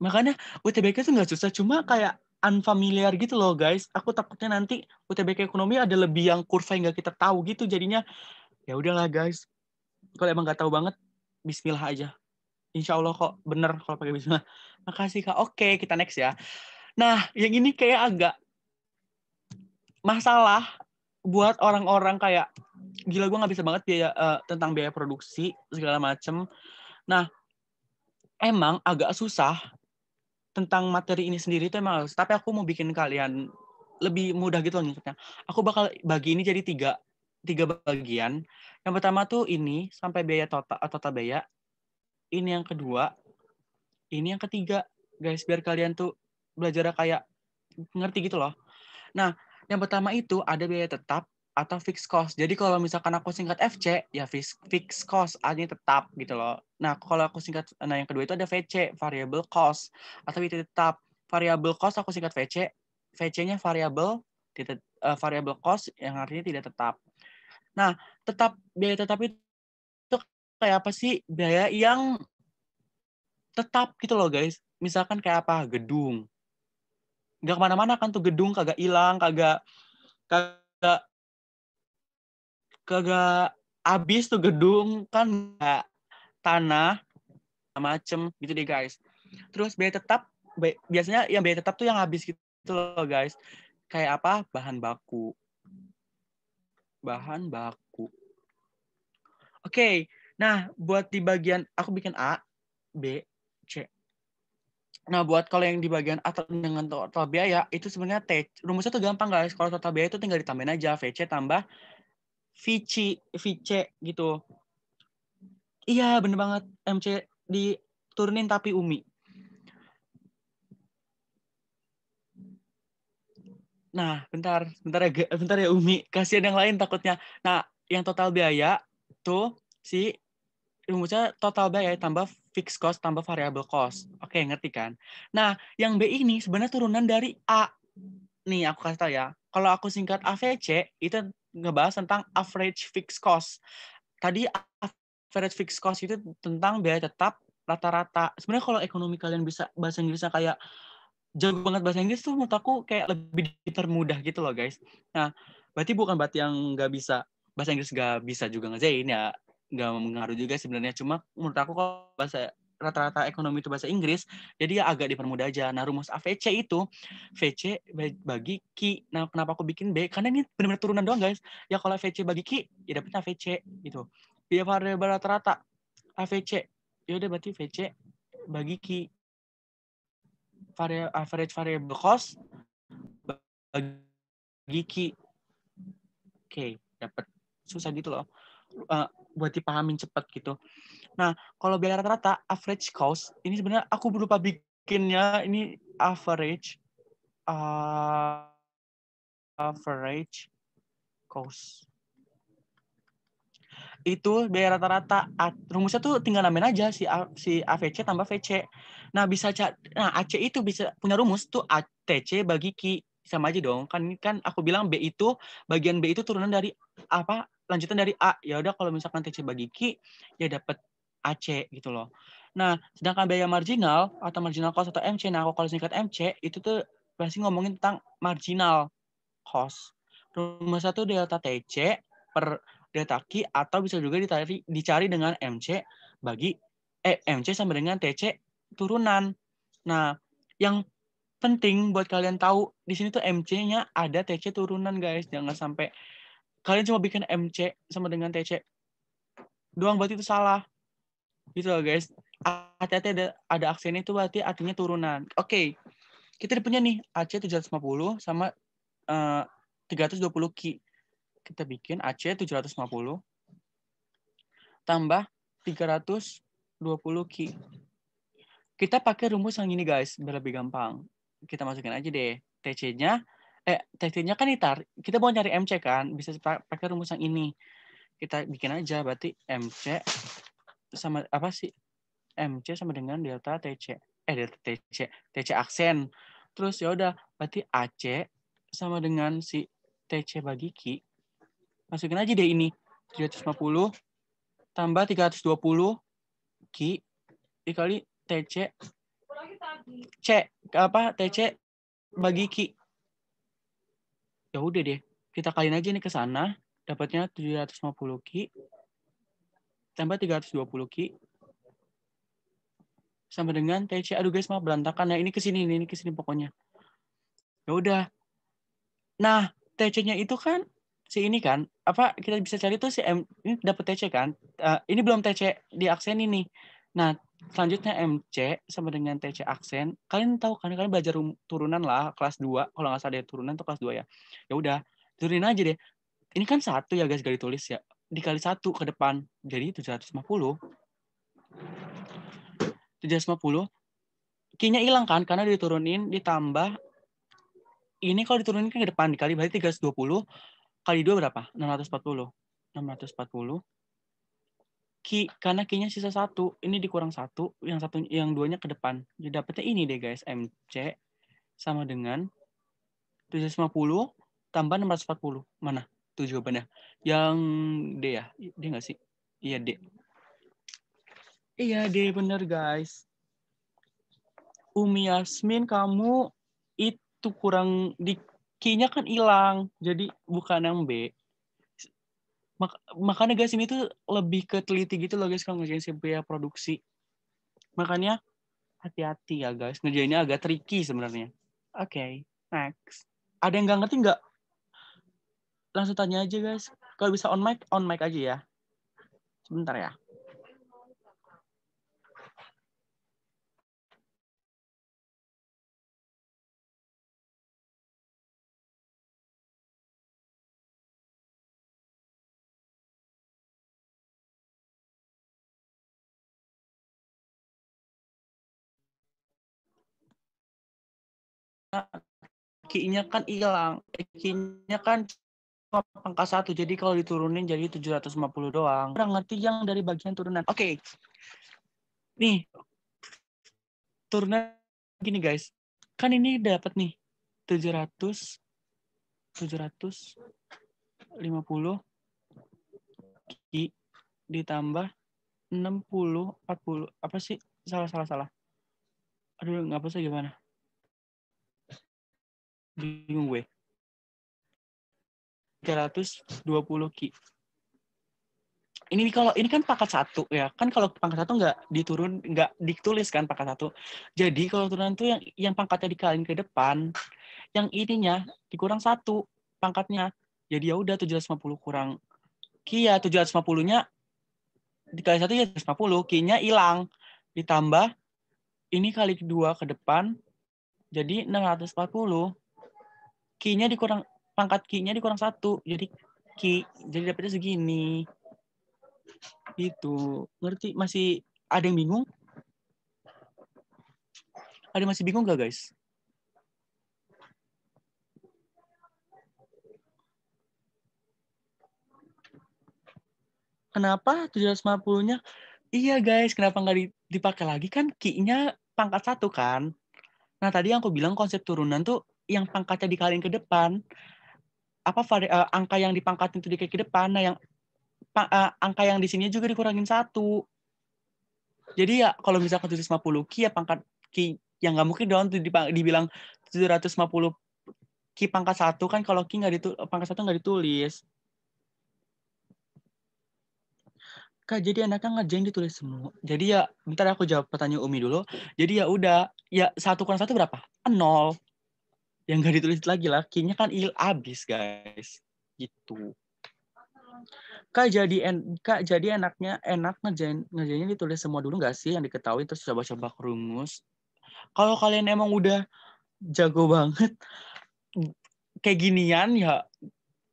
Makanya UTBK tuh nggak susah, cuma kayak unfamiliar gitu loh guys. Aku takutnya nanti UTBK ekonomi ada lebih yang kurva yang nggak kita tahu gitu. Jadinya ya udahlah guys. Kalau emang nggak tahu banget, Bismillah aja. Insya Allah kok bener kalau pakai Bismillah. Makasih Kak. Oke, kita next ya. Nah, yang ini kayak agak masalah buat orang-orang kayak gila, gue nggak bisa banget tentang biaya produksi segala macem. Nah, emang agak susah tentang materi ini sendiri itu emang harus. Tapi aku mau bikin kalian lebih mudah gitu loh ngikutnya. Aku bakal bagi ini jadi tiga bagian. Yang pertama tuh ini sampai biaya total biaya. Ini yang kedua, ini yang ketiga, guys, biar kalian tuh belajar kayak ngerti gitu loh. Nah, yang pertama itu ada biaya tetap atau fixed cost. Jadi kalau misalkan aku singkat FC, ya fixed cost, artinya tetap gitu loh. Nah, kalau aku singkat, yang kedua itu ada VC, variable cost, atau biaya tetap. Variable cost aku singkat VC, VC-nya variable cost yang artinya tidak tetap. Nah, biaya tetap itu kayak apa sih? Biaya yang tetap gitu loh guys. Misalkan kayak apa? Gedung. Nggak kemana-mana kan tuh gedung, kagak hilang, kagak habis tuh gedung kan, nggak tanah macem gitu deh guys. Terus biaya tetap biasanya yang biaya tetap tuh yang habis gitu loh guys. Kayak apa? Bahan baku. Oke. Nah, buat di bagian aku bikin A, B, C. Nah, buat kalau yang di bagian A dengan total biaya itu sebenarnya rumusnya tuh gampang guys. Kalau total biaya itu tinggal ditambahin aja VC tambah VC gitu. Iya, bener banget. MC diturunin tapi Umi. Nah, bentar ya Umi. Kasihan yang lain takutnya. Nah, yang total biaya tuh si rumusnya total biaya tambah fixed cost tambah variable cost. Oke, ngerti kan? Nah, yang B ini sebenarnya turunan dari A. Nih, aku kasih tahu ya. Kalau aku singkat AVC, itu ngebahas tentang average fixed cost. Tadi average fixed cost itu tentang biaya tetap rata-rata. Sebenarnya kalau ekonomi kalian bisa bahasa Inggrisnya kayak jago banget bahasa Inggris tuh menurut aku kayak lebih dipermudah gitu loh guys. Nah, berarti yang nggak bisa bahasa Inggris nggak bisa juga ngerjain ya, nggak mengaruh juga sebenarnya. Cuma menurut aku kalau bahasa rata-rata ekonomi itu bahasa Inggris, jadi ya agak dipermudah aja. Nah, rumus AVC itu VC bagi Q. Nah, kenapa aku bikin B? Karena ini benar-benar turunan doang guys. Ya kalau VC bagi Q, ya dapetnya AVC gitu. Biaya variabel rata-rata AVC. Ya udah berarti VC bagi Q. Average variable cost bagi Q. Oke, dapat. Susah gitu loh. Buat dipahamin cepat gitu. Nah, kalau biaya rata-rata average cost, ini sebenarnya aku lupa bikinnya. Ini average cost. Itu biaya rata-rata. Rumusnya tuh tinggal namain aja si AVC tambah VC. Nah, AC itu bisa punya rumus tuh ATC bagi Q. Sama aja dong. Kan aku bilang bagian B itu turunan dari apa? Lanjutan dari A. Ya udah kalau misalkan TC bagi Q, ya dapat AC gitu loh. Nah, sedangkan biaya marginal atau marginal cost atau MC, nah kalau singkat MC itu tuh pasti ngomongin tentang marginal cost. Rumus satu delta TC per delta Q atau bisa juga dicari dengan MC bagi MC sama dengan TC turunan. Nah, yang penting buat kalian tahu di sini tuh MC-nya ada TC turunan guys. Jangan sampai kalian cuma bikin MC sama dengan TC doang, berarti itu salah. Gitu loh guys. Hati-hati ada aksen itu berarti artinya turunan. Oke. Kita punya nih AC 750 sama 320 Q. Kita bikin AC 750 tambah 320 Q. Kita pakai rumus yang ini guys, biar lebih gampang. Kita masukin aja deh TC-nya kan kita mau nyari MC kan, bisa pakai rumus yang ini. Kita bikin aja berarti MC sama apa sih? MC sama dengan delta TC. Delta TC aksen. Terus ya udah, berarti AC sama dengan si TC bagi Q. Masukin aja deh ini. 750 tambah 320 Q dikali TC TC bagi Q. Ya udah deh, kita kaliin aja nih ke sana, dapatnya 750 Q tambah 320 Q sama dengan TC. Aduh guys, maaf berantakan ya. Ini ke sini pokoknya. Ya udah. Nah, TC-nya itu kan si ini kan, apa kita bisa cari tuh si M ini dapat TC kan? Ini belum TC di aksen ini. Nah, selanjutnya MC sama dengan TC aksen. Kalian tahu kan, kalian belajar turunan lah kelas 2. Kalau nggak salah ada turunan tuh kelas 2 ya. Ya udah, turunin aja deh. Ini kan 1 ya guys, gak ditulis ya. Dikali 1 ke depan. Jadi 750. Q-nya hilang kan karena diturunin ditambah ini kalau diturunin kan ke depan dikali berarti 320 kali 2 berapa? 640. Karena Q-nya sisa 1, ini dikurang 1, yang 2-nya ke depan. Jadi dapetnya ini deh guys, MC sama dengan 750 tambah 640. Mana? Tuh jawabannya. Yang D ya? D nggak sih? Iya D. Iya D bener guys. Umi Yasmin, kamu itu kurang di Q-nya kan hilang, jadi bukan yang B. Makanya guys ini tuh lebih ke teliti gitu loh guys kalau ngerjain biaya produksi. Makanya hati-hati ya guys, ngerjainnya agak tricky sebenarnya. Oke, next. Ada yang nggak ngerti nggak? Langsung tanya aja guys. Kalau bisa on mic aja ya. Sebentar ya. Q-nya kan hilang. Q-nya kan cuma pangkat 1. Jadi kalau diturunin jadi 750 doang. Udah ngerti yang dari bagian turunan. Oke. Nih. Turunan gini guys. Kan ini dapat nih 750 Q ditambah 60 40. Apa sih? Salah. Aduh, nggak apa sih gimana? Bingung gue. 320 Q. Ini kan pangkat 1 ya. Kan kalau pangkat 1 nggak ditulis kan pangkat 1. Jadi kalau turunan tuh yang pangkatnya dikaliin ke depan, yang ininya dikurang 1 pangkatnya. Jadi ya udah 750 kurang Q ya 750-nya dikali 1 ya 750, Q-nya hilang. Ditambah ini kali 2 ke depan jadi 640. Q-nya dikurang pangkat Q-nya dikurang 1. Jadi dapetnya segini. Itu. Ngerti? Masih ada yang bingung? Ada masih bingung gak guys? Kenapa 750-nya? Iya guys, kenapa nggak dipakai lagi kan Q-nya pangkat 1 kan? Nah tadi yang aku bilang konsep turunan tuh yang pangkatnya dikaliin ke depan. Angka yang dipangkatin itu dikali ke depan. Nah yang angka yang di sini juga dikurangin 1. Jadi ya kalau misalkan 750 Q ya pangkat Q yang nggak mungkin dong dibilang 750 Q pangkat 1 kan kalau Q pangkat 1 nggak ditulis. Kak, jadi anaknya ngerjain ditulis semua. Jadi ya bentar aku jawab pertanyaan Umi dulu. Jadi ya udah, ya 1 kurang 1 berapa? 0. Yang nggak ditulis lagi lah, Q-nya kan habis guys. Gitu. Kak jadi enak ngerjainnya ditulis semua dulu nggak sih yang diketahui terus coba-coba rumus. Kalau kalian emang udah jago banget kayak ginian ya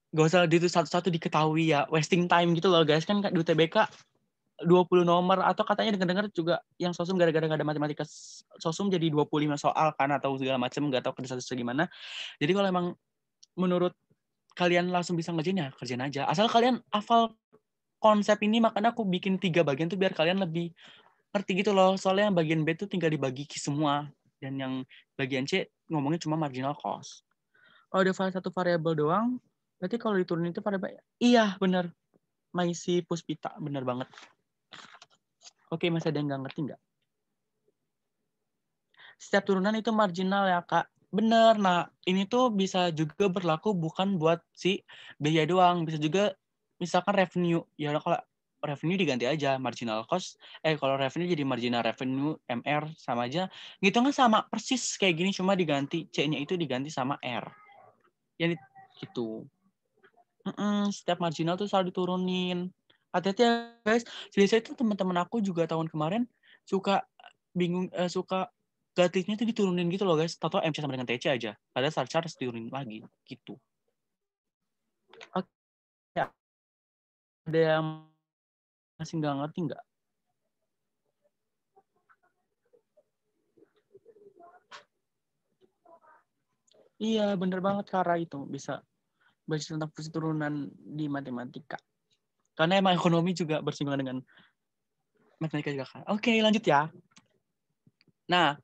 gak usah ditulis satu-satu diketahui ya, wasting time gitu loh guys. Kan di UTBK 20 nomor, atau katanya dengar-dengar juga yang sosum gara-gara nggak ada matematika sosum jadi 25 soal kan, atau segala macam, nggak tahu kedesas gimana. Jadi kalau emang menurut kalian langsung bisa ngerjain ya kerjain aja. Asal kalian hafal konsep ini, makanya aku bikin 3 bagian tuh biar kalian lebih ngerti gitu loh. Soalnya yang bagian B tuh tinggal dibagi semua, dan yang bagian C ngomongnya cuma marginal cost. Kalau ada satu variabel doang, berarti kalau diturunin itu variabel. Iya, benar. Maisi Puspita, benar banget. Oke, masih ada yang nggak ngerti nggak? Setiap turunan itu marginal ya, Kak. Bener. Nah, ini tuh bisa juga berlaku bukan buat si biaya doang. Bisa juga misalkan revenue. Ya kalau revenue diganti aja marginal cost. Kalau revenue jadi marginal revenue, MR sama aja. Gitu kan sama persis kayak gini, cuma diganti C-nya itu diganti sama R. Jadi gitu. Setiap marginal tuh selalu diturunin. Hati-hati ya guys. Jadi saya tuh teman-teman aku juga tahun kemarin suka bingung, suka gratisnya tuh diturunin gitu loh guys. Tahu MC sama dengan TC aja. Padahal charge harus diturunin lagi gitu. Oke. Ada yang masih nggak ngerti nggak? Iya bener banget, Kara itu bisa baca tentang fungsi turunan di matematika. Karena emang ekonomi juga bersinggungan dengan matematika juga kan. Oke, lanjut ya. Nah,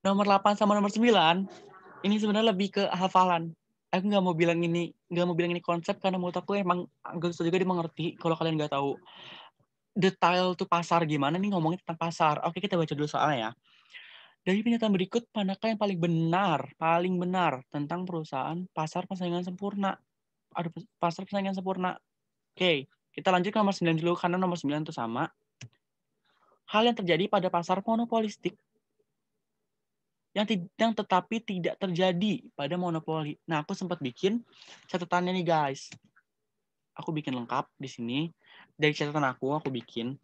nomor 8 sama nomor 9 ini sebenarnya lebih ke hafalan. Aku nggak mau bilang ini konsep, karena menurut aku emang agak susah juga dimengerti kalau kalian nggak tahu detail tuh pasar gimana nih, ngomongin tentang pasar. Oke, kita baca dulu soalnya ya. Dari pernyataan berikut, manakah yang paling benar tentang perusahaan pasar persaingan sempurna? Ada pasar persaingan sempurna. Oke, kita lanjut ke nomor 9 dulu, karena nomor 9 itu sama. Hal yang terjadi pada pasar monopolistik yang tetapi tidak terjadi pada monopoli. Nah, aku sempat bikin catatannya nih guys. Aku bikin lengkap di sini. Dari catatan aku bikin.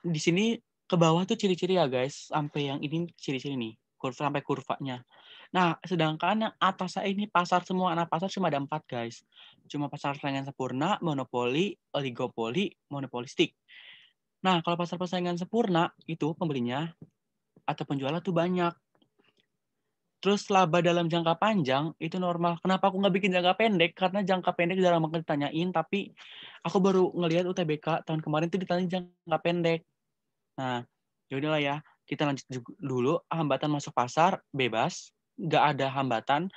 Di sini ke bawah tuh ciri-ciri ya guys. Sampai yang ini ciri-ciri nih. Sampai kurvanya. Nah, sedangkan yang atas ini pasar semua. Nah, pasar cuma ada 4 guys. Cuma pasar persaingan sempurna, monopoli, oligopoli, monopolistik. Nah, kalau pasar persaingan sempurna itu pembelinya atau penjualnya tuh banyak. Terus laba dalam jangka panjang itu normal. Kenapa aku nggak bikin jangka pendek? Karena jangka pendek jarang banget ditanyain, tapi aku baru ngelihat UTBK tahun kemarin tuh ditanya jangka pendek. Nah, yaudahlah ya. Kita lanjut dulu. Hambatan masuk pasar bebas, nggak ada hambatan.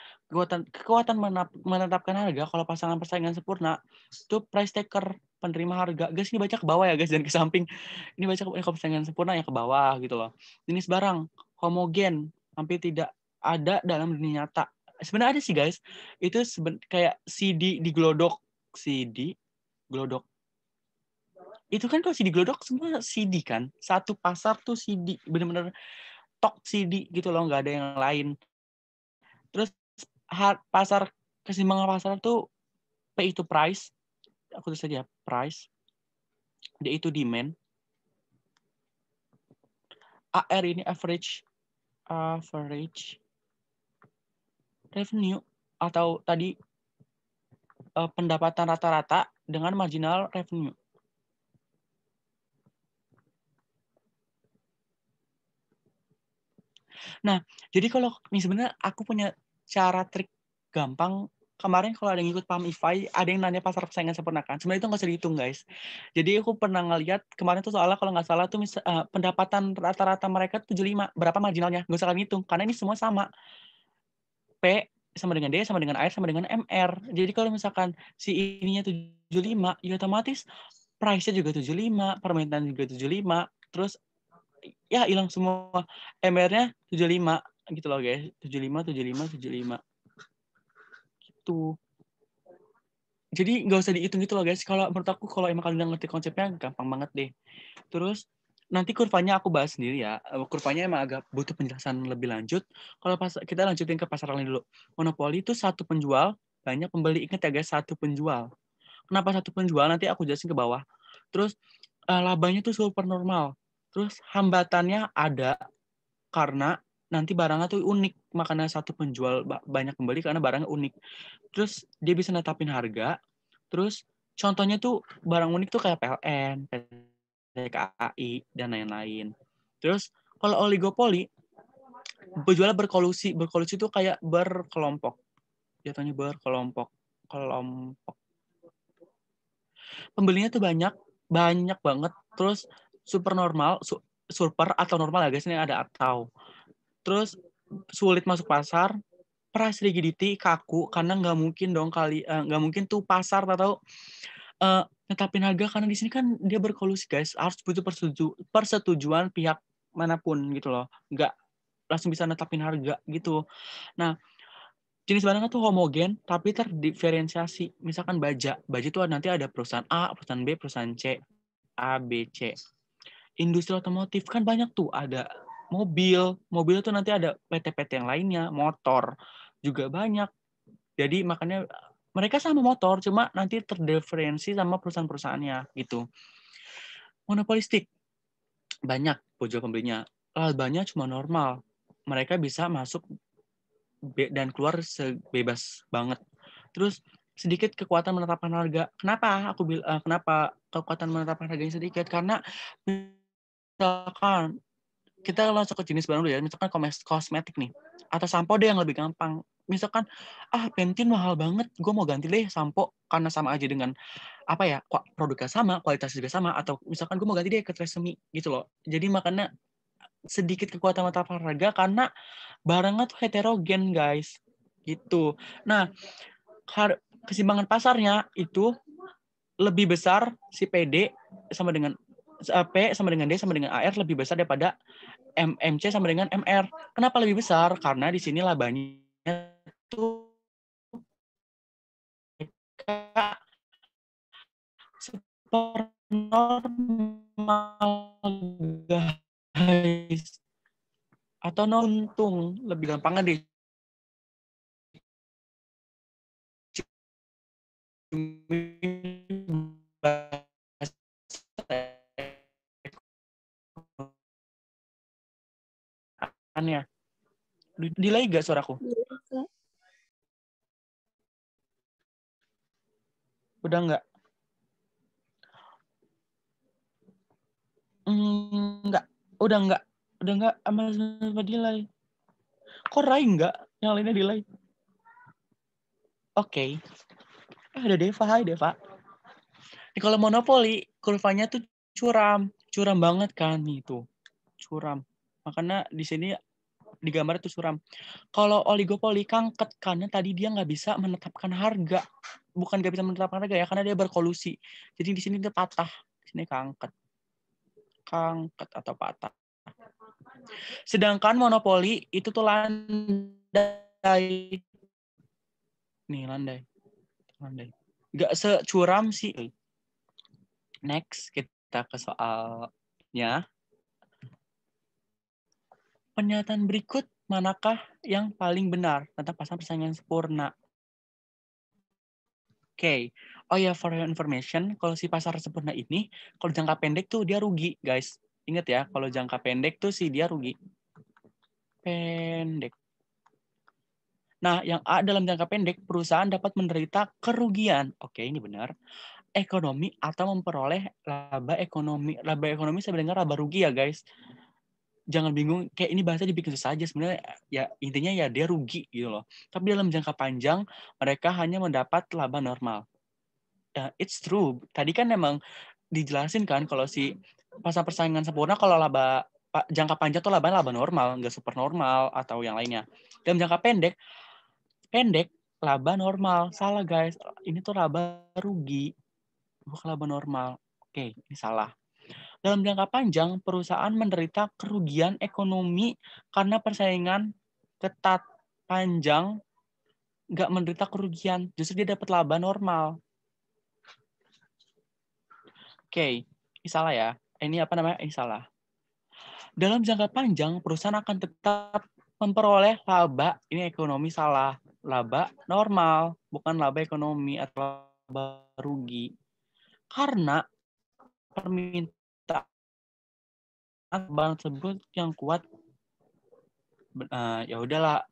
Kekuatan menetapkan harga kalau pasangan persaingan sempurna itu price taker, penerima harga. Guys, ini baca ke bawah ya guys, dan ke samping. Ini baca kalau persaingan sempurna yang ke bawah gitu loh. Jenis barang homogen, hampir tidak ada dalam dunia nyata. Sebenarnya ada sih guys. Itu kayak CD di Glodok. CD Glodok. Itu kan kalau CD Glodok semua CD kan. Satu pasar tuh CD. Bener-bener tok CD gitu loh. Nggak ada yang lain. Terus pasar, keseimbangan pasar tuh P itu price. Aku tulis saja price. D itu demand. AR ini average revenue, atau tadi pendapatan rata-rata dengan marginal revenue. Nah, jadi kalau nih sebenarnya aku punya cara trik gampang. Kemarin kalau ada yang ikut paham IFAI, ada yang nanya pasar persaingan sempurna kan. Sebenarnya itu nggak usah dihitung guys. Jadi aku pernah ngeliat kemarin tuh soalnya kalau nggak salah tuh pendapatan rata-rata mereka 75. Berapa marginalnya? Nggak usah kalian hitung karena ini semua sama. P sama dengan D sama dengan R sama dengan MR. Jadi kalau misalkan si ininya 75, ya otomatis price-nya juga 75, permintaan juga 75, terus ya hilang semua. MR-nya 75 gitu loh guys. 75. Gitu. Jadi nggak usah dihitung gitu loh guys. Kalau menurut aku kalau emang kalian ngerti konsepnya gampang banget deh. Terus nanti kurvanya aku bahas sendiri ya. Kurvanya emang agak butuh penjelasan lebih lanjut. Kalau kita lanjutin ke pasar lain dulu. Monopoli itu satu penjual, banyak pembeli. Ingat ya guys, satu penjual. Kenapa satu penjual? Nanti aku jelasin ke bawah. Terus labanya tuh super normal. Terus hambatannya ada karena nanti barangnya tuh unik. Makanya satu penjual banyak pembeli karena barangnya unik. Terus dia bisa netapin harga. Terus Contohnya tuh barang unik tuh kayak PLN, PT KAI, dan lain-lain. Terus kalau oligopoli, penjualnya berkolusi. Berkolusi itu kayak berkelompok. Jatuhnya berkelompok. Pembelinya tuh banyak banget. Terus super normal, super atau normal ya guys, ini ada atau. Terus sulit masuk pasar, price rigidity kaku karena nggak mungkin tuh pasar atau netapin harga karena di sini kan dia berkolusi guys, harus butuh persetujuan pihak manapun gitu loh, nggak langsung bisa netapin harga gitu. Nah, jenis barangnya tuh homogen tapi terdiferensiasi. Misalkan baja itu nanti ada perusahaan A, perusahaan B, perusahaan C, A, B, C. Industri otomotif kan banyak tuh, ada mobil itu nanti ada PT-PT yang lainnya, motor juga banyak. Jadi makanya mereka sama motor, cuma nanti terdiferensi sama perusahaan-perusahaannya gitu. Monopolistik, banyak pojok pembelinya. Labanya cuma normal. Mereka bisa masuk dan keluar sebebas banget. Terus sedikit kekuatan menetapkan harga. Kenapa kekuatan menetapkan harganya sedikit? Karena misalkan kita langsung ke jenis barang dulu ya, misalkan kosmetik nih, atau sampo deh yang lebih gampang. Misalkan, Pantene mahal banget, gue mau ganti deh sampo, karena sama aja dengan, produknya sama, kualitasnya juga sama, atau misalkan gue mau ganti deh ke Tresemme, gitu loh. Jadi makanya sedikit kekuatan menetapkan harga, karena barangnya tuh heterogen, guys. Gitu. Nah, keseimbangan pasarnya itu lebih besar si PD sama dengan P sama dengan D sama dengan AR lebih besar daripada MC sama dengan MR. Kenapa lebih besar? Karena di sini labanya tuh super normal, guys. Atau untung, lebih gampangnya deh. Aneh. Delay gak suaraku? Udah nggak? Nggak. Udah nggak sama delay. Kok Rai nggak? Yang lainnya delay. Oke. Ada Deva. Hai Deva. Kalau monopoli, kurvanya tuh curam banget kan itu. Curam. Makanya di sini di gambar itu suram. Kalau oligopoli kangket karena tadi dia nggak bisa menetapkan harga. Bukan nggak bisa menetapkan harga ya, karena dia berkolusi. Jadi di sini dia patah. Di sini kangket atau patah. Sedangkan monopoli itu tuh landai. Nih landai. Nggak securam sih. Next kita ke soalnya. Pernyataan berikut manakah yang paling benar tentang pasar persaingan sempurna? Oke. Oh ya, for your information, kalau si pasar sempurna ini, kalau jangka pendek tuh dia rugi, guys. Ingat ya, kalau jangka pendek tuh sih dia rugi. Pendek. Nah, yang A dalam jangka pendek, perusahaan dapat menderita kerugian. Oke, ini benar. Ekonomi atau memperoleh laba ekonomi. Laba ekonomi sebenarnya laba rugi ya, guys. Jangan bingung, kayak ini bahasa dibikin susah aja. Sebenarnya ya intinya ya dia rugi gitu loh. Tapi dalam jangka panjang, mereka hanya mendapat laba normal. It's true. Tadi kan memang dijelasin kan kalau si pasar persaingan sempurna kalau laba jangka panjang tuh laba normal, nggak super normal atau yang lainnya. Dalam jangka pendek laba normal. Salah guys. Ini tuh laba rugi, bukan laba normal. Oke, ini salah. Dalam jangka panjang, perusahaan menderita kerugian ekonomi karena persaingan ketat. Panjang nggak menderita kerugian, justru dia dapat laba normal. Oke, ini salah ya. Ini Ini salah. Dalam jangka panjang, perusahaan akan tetap memperoleh laba. Ini ekonomi salah. Laba normal, bukan laba ekonomi atau laba rugi. Karena permintaan barang tersebut yang kuat, ya udahlah,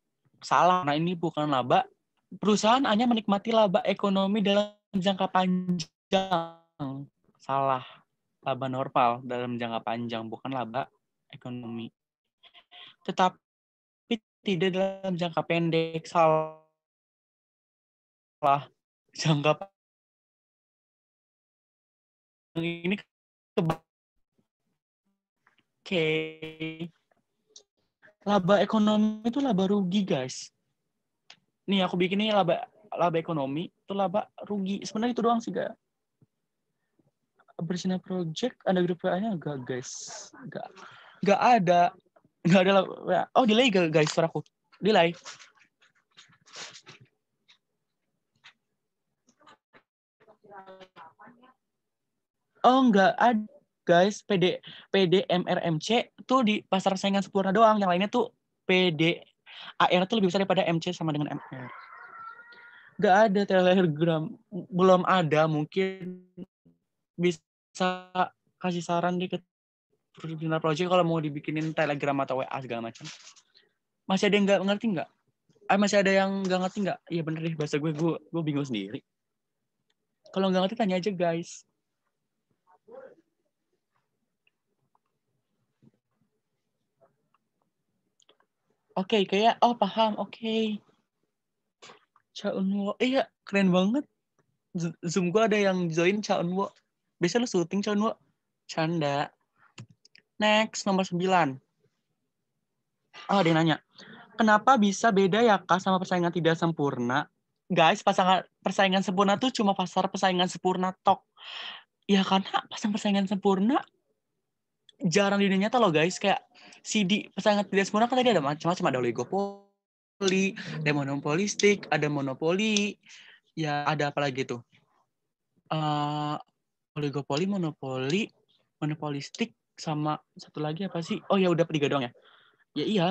salah. Nah, ini bukan laba. Perusahaan hanya menikmati laba ekonomi dalam jangka panjang. Salah. Laba normal dalam jangka panjang, bukan laba ekonomi. Tetapi tidak dalam jangka pendek. Salah. Jangka panjang ini Oke. Laba ekonomi itu laba rugi, guys. Nih, aku bikin ini laba ekonomi, itu laba rugi. Sebenarnya itu doang sih, guys. Bersinar project, ada grup WA-nya enggak, guys? Enggak ada. Enggak ada WA. Oh, delay, guys, suaraku. Delay. Oh, enggak ada, guys. PD MRMC tuh di pasar saingan sempurna doang. Yang lainnya tuh PD AR tuh lebih besar daripada MC sama dengan MR. Enggak ada telegram. Belum ada, mungkin bisa kasih saran di Bersinar Project kalau mau dibikinin telegram atau WA segala macam. Masih ada yang nggak ngerti nggak? Masih ada yang nggak ngerti nggak? Iya bener deh, bahasa gue bingung sendiri. Kalau nggak ngerti tanya aja, guys. Oke, kayak paham. Oke. Chaunwo. Iya, keren banget. Zoom gue ada yang join Chaunwo. Biasa lu syuting Chaunwo. Canda. Next, nomor 9. Oh, ada yang nanya. Kenapa bisa beda ya, Kak, sama persaingan tidak sempurna? Guys, persaingan sempurna tuh cuma pasar persaingan sempurna tok. Ya karena pasar persaingan sempurna jarang di dunia nyata loh, guys. Kayak CD persaingan tidak sempurna kan tadi ada macam-macam. Ada oligopoli, ada monopolistik, ada monopoli. Ya, ada apa lagi tuh? Oligopoli, monopoli, monopolistik, sama satu lagi apa sih? Oh ya udah 3 doang ya. Ya iya,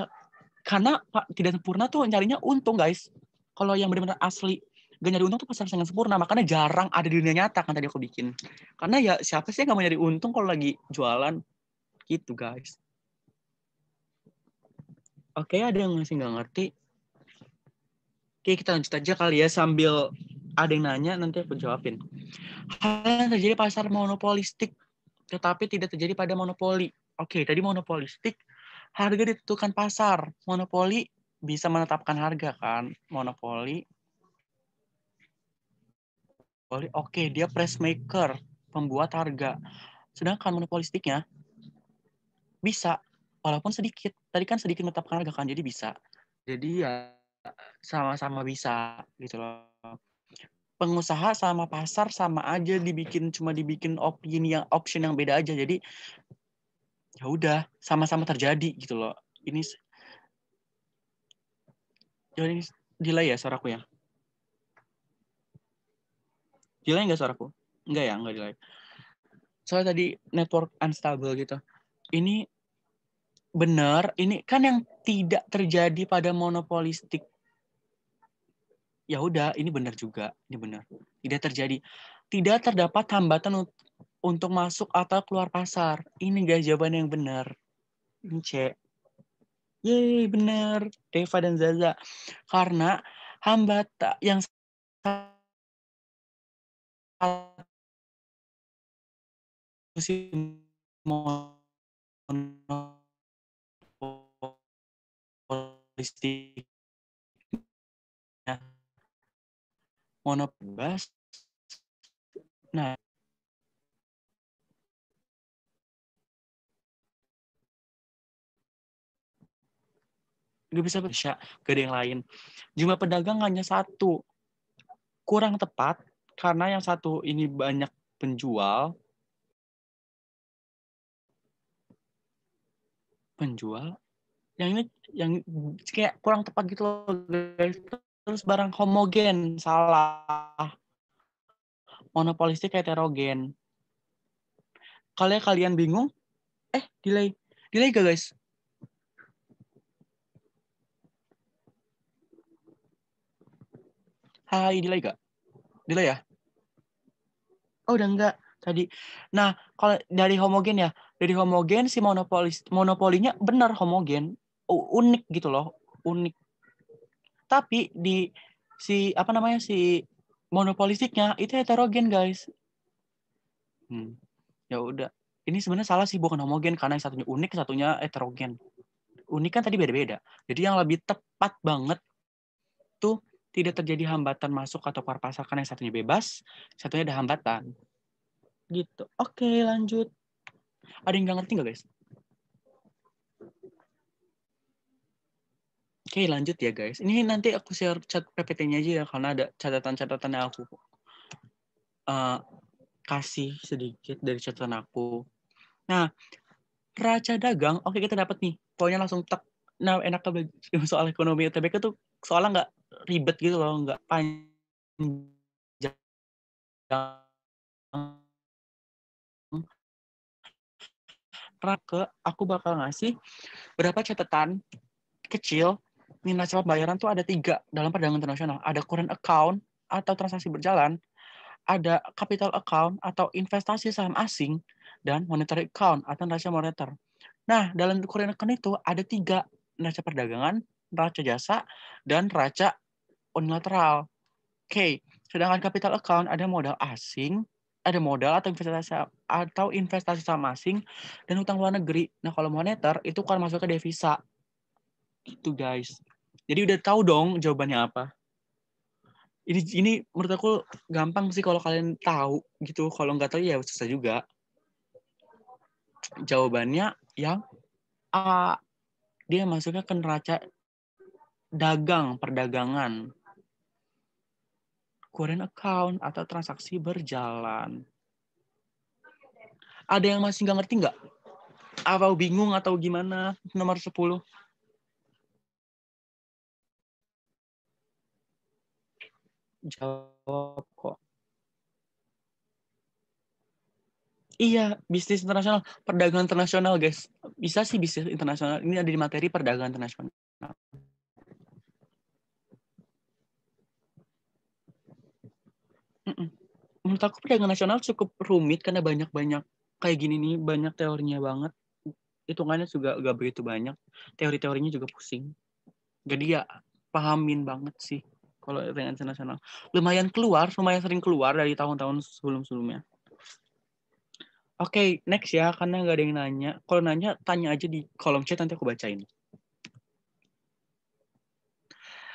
karena tidak sempurna tuh nyarinya untung, guys. Kalau yang benar-benar asli gak nyari untung tuh pasar saingan sempurna, makanya jarang ada di dunia nyata kan tadi aku bikin. Karena ya siapa sih yang gak mau nyari untung kalau lagi jualan gitu, guys. Oke, ada yang masih gak ngerti. Oke, kita lanjut aja kali ya sambil ada yang nanya nanti aku jawabin. Hal yang terjadi pasar monopolistik tetapi tidak terjadi pada monopoli. Oke, tadi monopolistik harga ditentukan pasar. Monopoli bisa menetapkan harga kan? Monopoli. Oke, dia price maker, pembuat harga. Sedangkan monopolistiknya bisa, walaupun sedikit. Tadi kan sedikit menetapkan harga kan, jadi bisa. Jadi ya sama-sama bisa gitu loh. Pengusaha sama pasar sama aja cuma dibikin option yang beda aja. Jadi ya udah sama-sama terjadi gitu loh. Ini delay ya suaraku ya? Delay nggak suaraku? Enggak ya, enggak delay. Soalnya tadi network unstable gitu. Ini benar, ini kan yang tidak terjadi pada monopolistik. Ya udah, ini benar juga, ini benar. Tidak terjadi. Tidak terdapat hambatan untuk masuk atau keluar pasar. Ini guys jawaban yang benar. Ini C. Yeay, benar. Deva dan Zaza. Karena hambatan yang monopolistik monopolis. Nah, nggak bisa baca, gak ada yang lain. Jumlah pedagang hanya 1. Kurang tepat karena yang satu ini banyak penjual. Yang ini yang kayak kurang tepat gitu loh, guys. Terus barang homogen, salah. Monopolistik heterogen. Kalau kalian bingung, delay gak, guys? Hai, delay gak? Delay ya? Oh, udah enggak tadi. Nah, kalau dari homogen ya, dari homogen si monopolinya benar homogen, unik gitu loh, unik. Tapi di si monopolistiknya itu heterogen, guys. Ya udah. Ini sebenarnya salah sih, bukan homogen karena yang satunya unik, satunya heterogen. Unik kan tadi beda-beda. Jadi yang lebih tepat banget tuh tidak terjadi hambatan masuk atau keluar pasar karena yang satunya bebas, satunya ada hambatan. Gitu. Oke, lanjut. Ada yang nggak ngerti nggak, guys? Oke, lanjut ya, guys. Ini nanti aku share chat PPT-nya aja ya, karena ada catatan-catatan yang aku kasih sedikit dari catatan aku. Nah, raca dagang, oke kita dapat nih. Pokoknya langsung tek. Nah, enak soal ekonomi UTBK tuh soalnya nggak ribet gitu loh, nggak panjang. Aku bakal ngasih berapa catatan kecil neraca pembayaran tuh ada 3 dalam perdagangan internasional. Ada current account atau transaksi berjalan, ada capital account atau investasi saham asing, dan monetary account atau neraca moneter. Nah, dalam current account itu ada 3, neraca perdagangan, neraca jasa, dan neraca unilateral. Oke, sedangkan capital account ada modal asing, ada modal atau investasi saham asing, dan utang luar negeri. Nah, kalau moneter itu kan masuk ke devisa. Gitu, guys. Jadi udah tahu dong jawabannya apa. Ini menurut aku gampang sih kalau kalian tahu gitu. Kalau nggak tahu ya susah juga. Jawabannya yang A. Dia masuknya ke neraca perdagangan. Current account atau transaksi berjalan. Ada yang masih nggak ngerti nggak? Atau bingung atau gimana? Nomor 10. Jawab kok. Iya, bisnis internasional, perdagangan internasional, guys. Bisa sih bisnis internasional. Ini ada di materi perdagangan internasional. Menurut aku perdagangan nasional cukup rumit karena banyak-banyak kayak gini nih, banyak teorinya banget. Hitungannya juga gak begitu banyak. Teori-teorinya juga pusing. Jadi ya pahamin banget sih kalau perdagangan internasional. Lumayan sering keluar dari tahun-tahun sebelum-sebelumnya. Oke, next ya, karena nggak ada yang nanya. Kalau nanya, tanya aja di kolom chat, nanti aku bacain.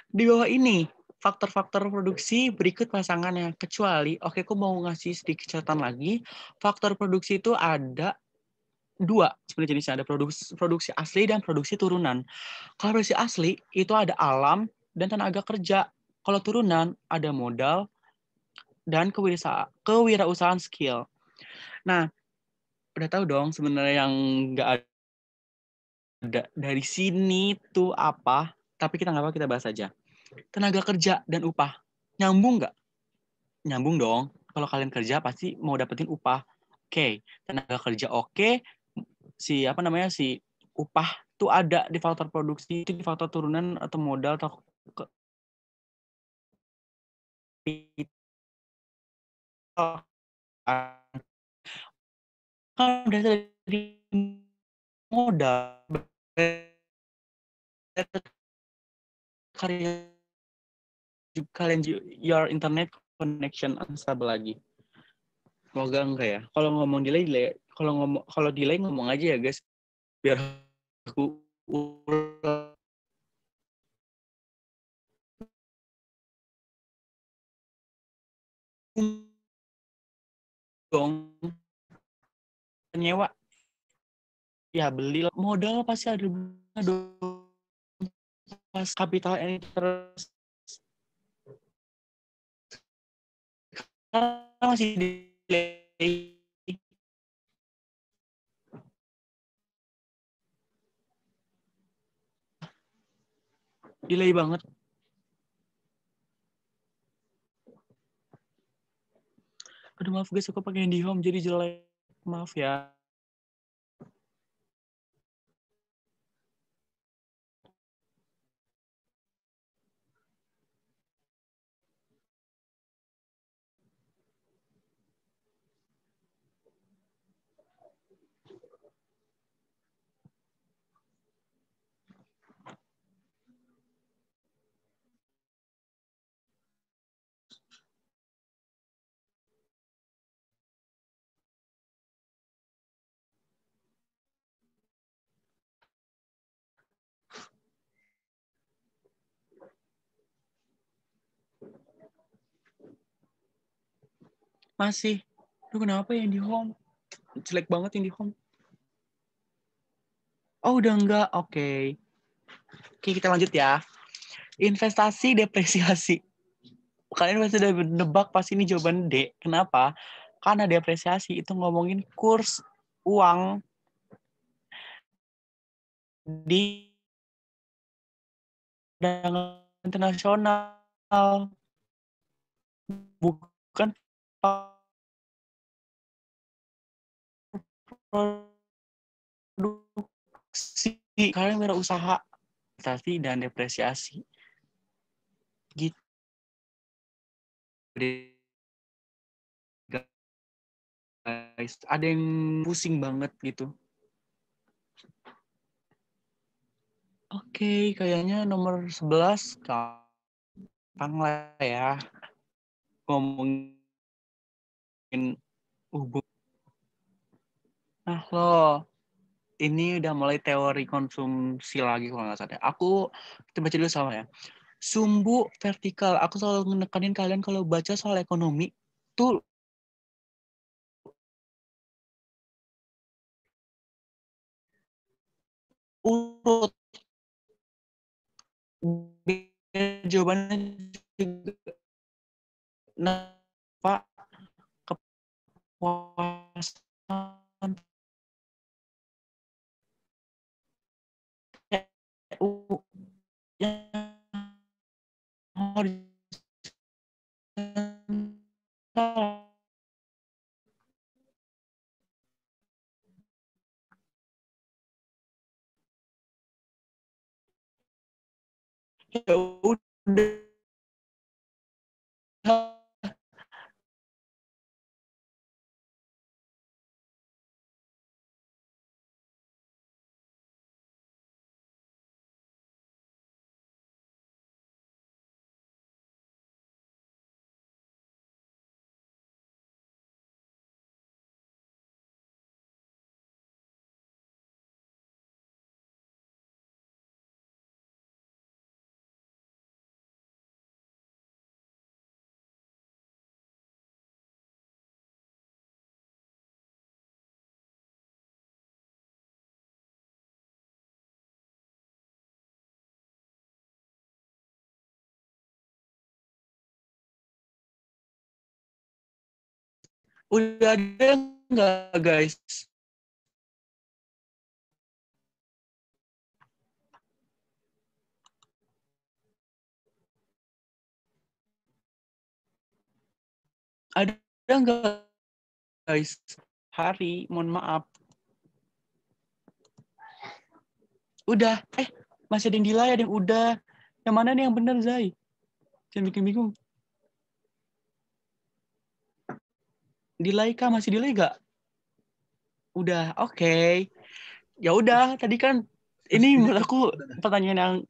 Di bawah ini, faktor-faktor produksi berikut pasangannya. Kecuali, aku mau ngasih sedikit catatan lagi. Faktor produksi itu ada 2 sebenarnya jenisnya. Ada produksi asli dan produksi turunan. Kalau produksi asli, itu ada alam dan tenaga kerja. Kalau turunan, ada modal dan kewirausahaan skill. Nah, udah tahu dong sebenarnya yang nggak ada dari sini tuh apa, tapi kita nggak apa, kita bahas aja. Tenaga kerja dan upah. Nyambung nggak? Nyambung dong. Kalau kalian kerja pasti mau dapetin upah. Oke, tenaga kerja oke. Si upah tuh ada di faktor produksi, itu di faktor turunan atau modal atau kan dari modal kalian your internet connection unstable lagi. Semoga enggak ya. Kalau ngomong delay, kalau delay ngomong aja ya guys, biar aku dong nyewa ya beli modal pasti ada dong, pas capital interest masih delay banget. Aduh maaf guys, aku pakai IndiHome jadi jelek, maaf ya. Masih. Duh, kenapa yang di home? Jelek banget yang di home. Oh, udah enggak. Oke. Oke, kita lanjut ya. Investasi depresiasi. Kalian pasti udah nebak pasti ini jawaban D. Kenapa? Karena depresiasi itu ngomongin kurs uang di perdagangan internasional, bukan produksi. Kalian berusaha investasi dan depresiasi. Gitu. Guys, ada yang pusing banget gitu. Oke, kayaknya nomor 11 gampang lah ya. Ngomongin hubung. Nah, lo ini udah mulai teori konsumsi lagi kalau nggak salah. Aku kita baca dulu sama ya. Sumbu vertikal. Aku selalu menekanin kalian kalau baca soal ekonomi tuh urut. Jawabannya juga Pak kepuasan TU yang horizontal. Ya udah ada nggak guys? Ada nggak guys? Hari, mohon maaf. Udah. Masih ada yang delay, ada yang udah. Yang mana nih yang benar, Zai? Jangan bikin bingung. Delay kah? Masih delay nggak? Udah, oke. Ya udah, tadi kan ini menurut aku pertanyaan yang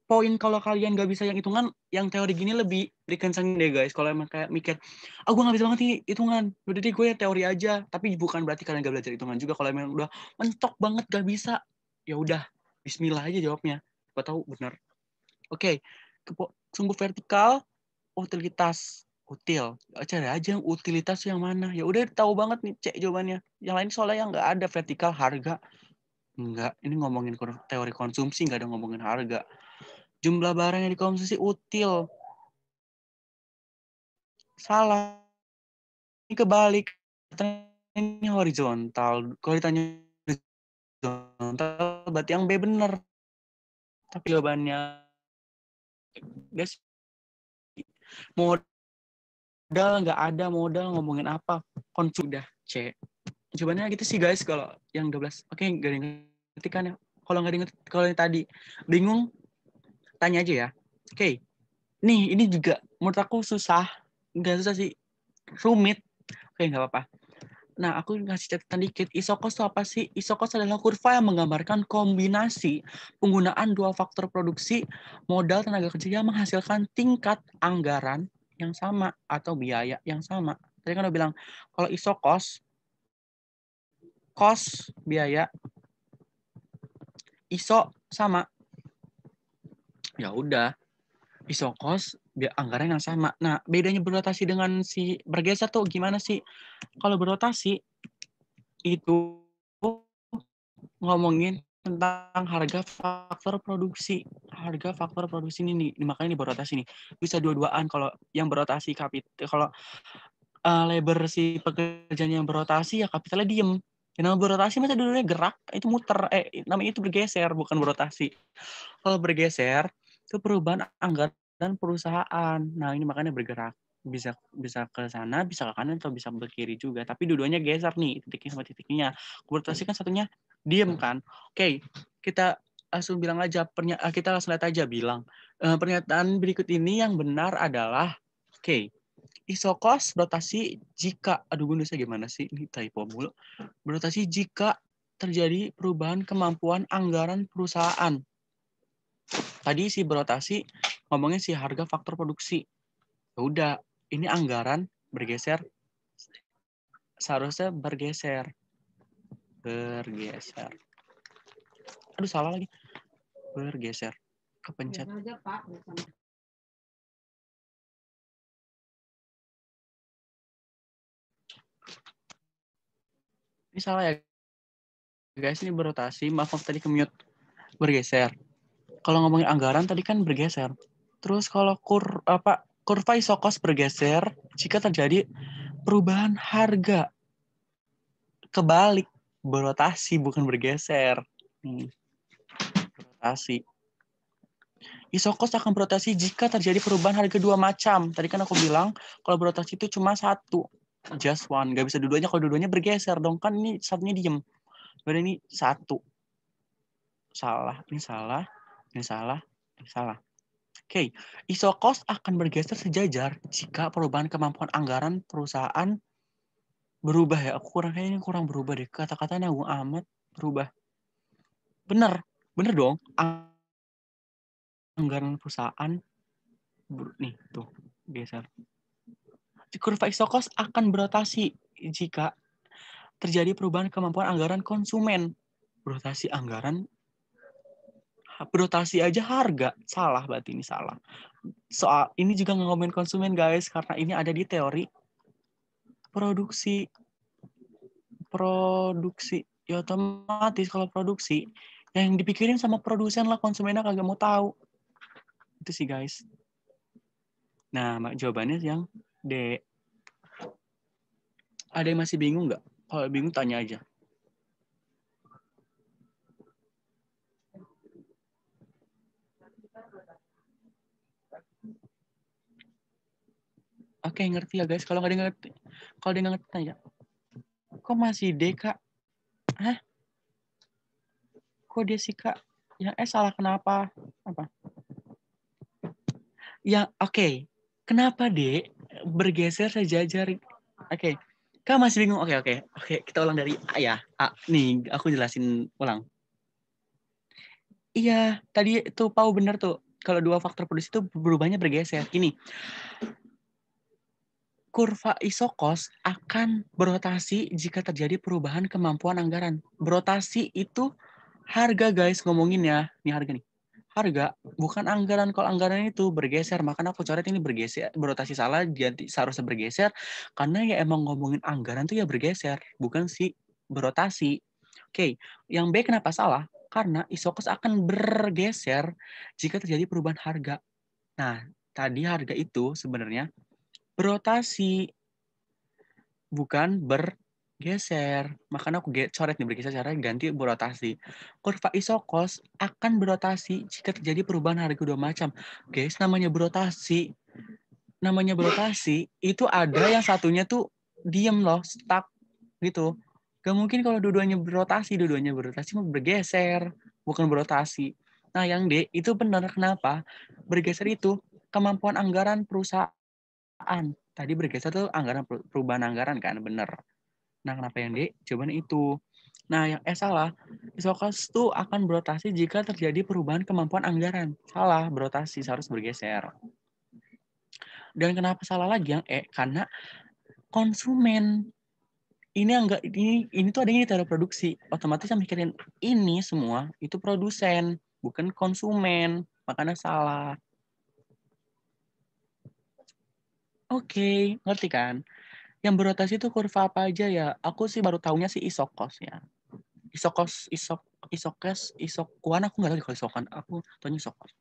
poin kalau kalian nggak bisa yang hitungan, yang teori gini lebih dikencangin deh guys. Kalau emang kayak mikir, gue nggak bisa banget nih hitungan, udah deh gue ya teori aja. Tapi bukan berarti kalian nggak belajar hitungan juga. Kalau emang udah mentok banget gak bisa, ya udah, Bismillah aja jawabnya. Gue tahu benar. Oke, sumbu vertikal, utilitas, util. Cari aja yang utilitas yang mana. Ya udah tahu banget nih cek jawabannya. Yang lain soalnya yang nggak ada vertikal harga. Enggak, ini ngomongin teori konsumsi, nggak ada ngomongin harga. Jumlah barang yang dikonsumsi util. Salah. Ini kebalik. Ini horizontal. Kalau ditanya horizontal, berarti yang B benar. Tapi jawabannya, guys, modal nggak ada, modal ngomongin apa? Konsumsi udah, C. Jawabannya gitu sih guys, kalau yang 12. Oke, nggak ada yang ngerti kan ya? Kalau nggak ada yang ngerti, kalau yang tadi bingung, tanya aja ya. Oke. Nih, ini juga menurut aku susah. Nggak susah sih, rumit. Oke, nggak apa-apa. Nah, aku ngasih catatan dikit. Isokos itu apa sih? Isokos adalah kurva yang menggambarkan kombinasi penggunaan dua faktor produksi, modal, tenaga kerja yang menghasilkan tingkat anggaran yang sama atau biaya yang sama. Tadi kan udah bilang, kalau isokos, kos, biaya, iso sama. Ya udah. isokos anggaran yang sama. Nah, bedanya berotasi dengan si bergeser tuh gimana sih? Kalau berotasi itu ngomongin tentang harga faktor produksi. Harga faktor produksi ini nih, makanya ini berotasi nih. Bisa dua-duaan kalau yang berotasi kalau labor si pekerjaan yang berotasi ya kapitalnya diem. Yang namanya berotasi masa dulunya gerak, itu muter, namanya itu bergeser, bukan berotasi. Kalau bergeser, itu perubahan anggaran perusahaan. Nah, ini makanya bergerak. Bisa ke sana, bisa ke kanan, atau bisa ke kiri juga. Tapi dua-duanya geser nih, titiknya sama titiknya. Berotasi kan satunya diem kan. Oke, kita langsung bilang aja, kita langsung lihat aja bilang. Pernyataan berikut ini yang benar adalah, oke, isokos berotasi jika, aduh gue nulisnya gimana sih, ini typo mulu. Berotasi jika terjadi perubahan kemampuan anggaran perusahaan. Tadi si berotasi ngomongin si harga faktor produksi. Ya udah, ini anggaran bergeser, seharusnya bergeser. Aduh salah lagi. Bergeser. Kepencet. Ini salah ya guys, ini berotasi. Maaf tadi ke-mute. Bergeser. Kalau ngomongin anggaran tadi kan bergeser. Terus kalau kurva isokos bergeser jika terjadi perubahan harga. Kebalik, berotasi bukan bergeser. Berotasi. Isokos akan berotasi jika terjadi perubahan harga dua macam. Tadi kan aku bilang kalau berotasi itu cuma satu, just one. Gak bisa dua-duanya. Kalau dua-duanya bergeser dong, kan ini satunya diem. Berarti ini satu. Salah, ini salah, ini salah, ini salah. Oke, isokos akan bergeser sejajar jika perubahan kemampuan anggaran perusahaan berubah ya. Kayaknya kurang berubah deh. Kata-katanya agung amat berubah. Bener dong. Anggaran perusahaan nih tuh geser. Kurva isokos akan berotasi jika terjadi perubahan kemampuan anggaran konsumen. Berotasi anggaran, berotasi aja harga. Salah berarti ini salah. Soal ini juga ngomongin konsumen guys, karena ini ada di teori produksi. Ya otomatis kalau produksi yang dipikirin sama produsen lah, konsumennya kagak mau tahu. Itu sih guys. Nah, jawabannya yang D. Ada yang masih bingung nggak? Kalau bingung tanya aja. Oke, ngerti ya guys. Kalau nggak ngerti tanya. Kok masih D, Kak? Hah? Kok D sih, Kak? Yang S salah kenapa? Apa? Ya, oke. Kenapa D bergeser sejajar? Oke. Kak masih bingung? Oke. Kita ulang dari A ya. A. Nih, aku jelasin ulang. Iya, tadi itu Pau bener tuh. Kalau dua faktor produksi itu berubahnya bergeser. Ini. Kurva isokos akan berotasi jika terjadi perubahan kemampuan anggaran. Berotasi itu harga guys, ngomongin ya. Ini harga nih. Harga, bukan anggaran. Kalau anggaran itu bergeser, makanya aku coret ini bergeser. Berotasi salah, ganti seharusnya bergeser. Karena ya emang ngomongin anggaran tuh ya bergeser, bukan sih berotasi. Oke, yang B kenapa salah? Karena isokos akan bergeser jika terjadi perubahan harga. Nah, tadi harga itu sebenarnya berotasi, bukan bergeser. Makanya aku coret nih bergeser, cara ganti berotasi. Kurva isokos akan berotasi jika terjadi perubahan harga dua macam. Guys, namanya berotasi itu ada yang satunya tuh diem loh, stuck gitu. Gak mungkin kalau dua-duanya berotasi mau bergeser, bukan berotasi. Nah, yang D itu benar. Kenapa? Bergeser itu kemampuan anggaran perusahaan. Tadi bergeser tuh perubahan anggaran kan, bener. Nah, kenapa yang D? Jawabannya itu. Nah, yang E salah. Isokos tuh akan berotasi jika terjadi perubahan kemampuan anggaran. Salah, berotasi harus bergeser. Dan kenapa salah lagi yang E? Karena konsumen ini tuh adanya di teori produksi. Otomatis yang mikirin ini semua itu produsen, bukan konsumen. Makanya salah. Oke, ngerti kan? Yang berotasi itu kurva apa aja ya? Aku sih baru tahunya sih isokos ya. Isokuan aku nggak tahu kalau isokan. Aku tahunya isokos.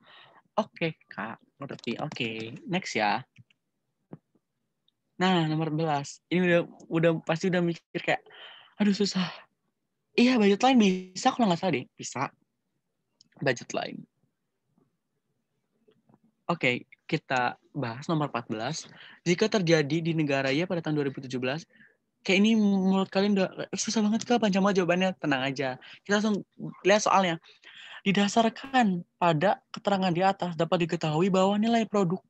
Oke, Kak. Ngerti. Oke. Next ya. Nah, nomor 11. Ini udah pasti udah mikir kayak, aduh susah. Iya, budget line bisa kalau nggak salah deh. Bisa. Budget line. Oke, kita bahas nomor 14. Jika terjadi di negara Y pada tahun 2017, kayak ini menurut kalian udah susah banget Kak, panjang banget jawabannya. Tenang aja. Kita langsung lihat soalnya. Didasarkan pada keterangan di atas, dapat diketahui bahwa nilai produk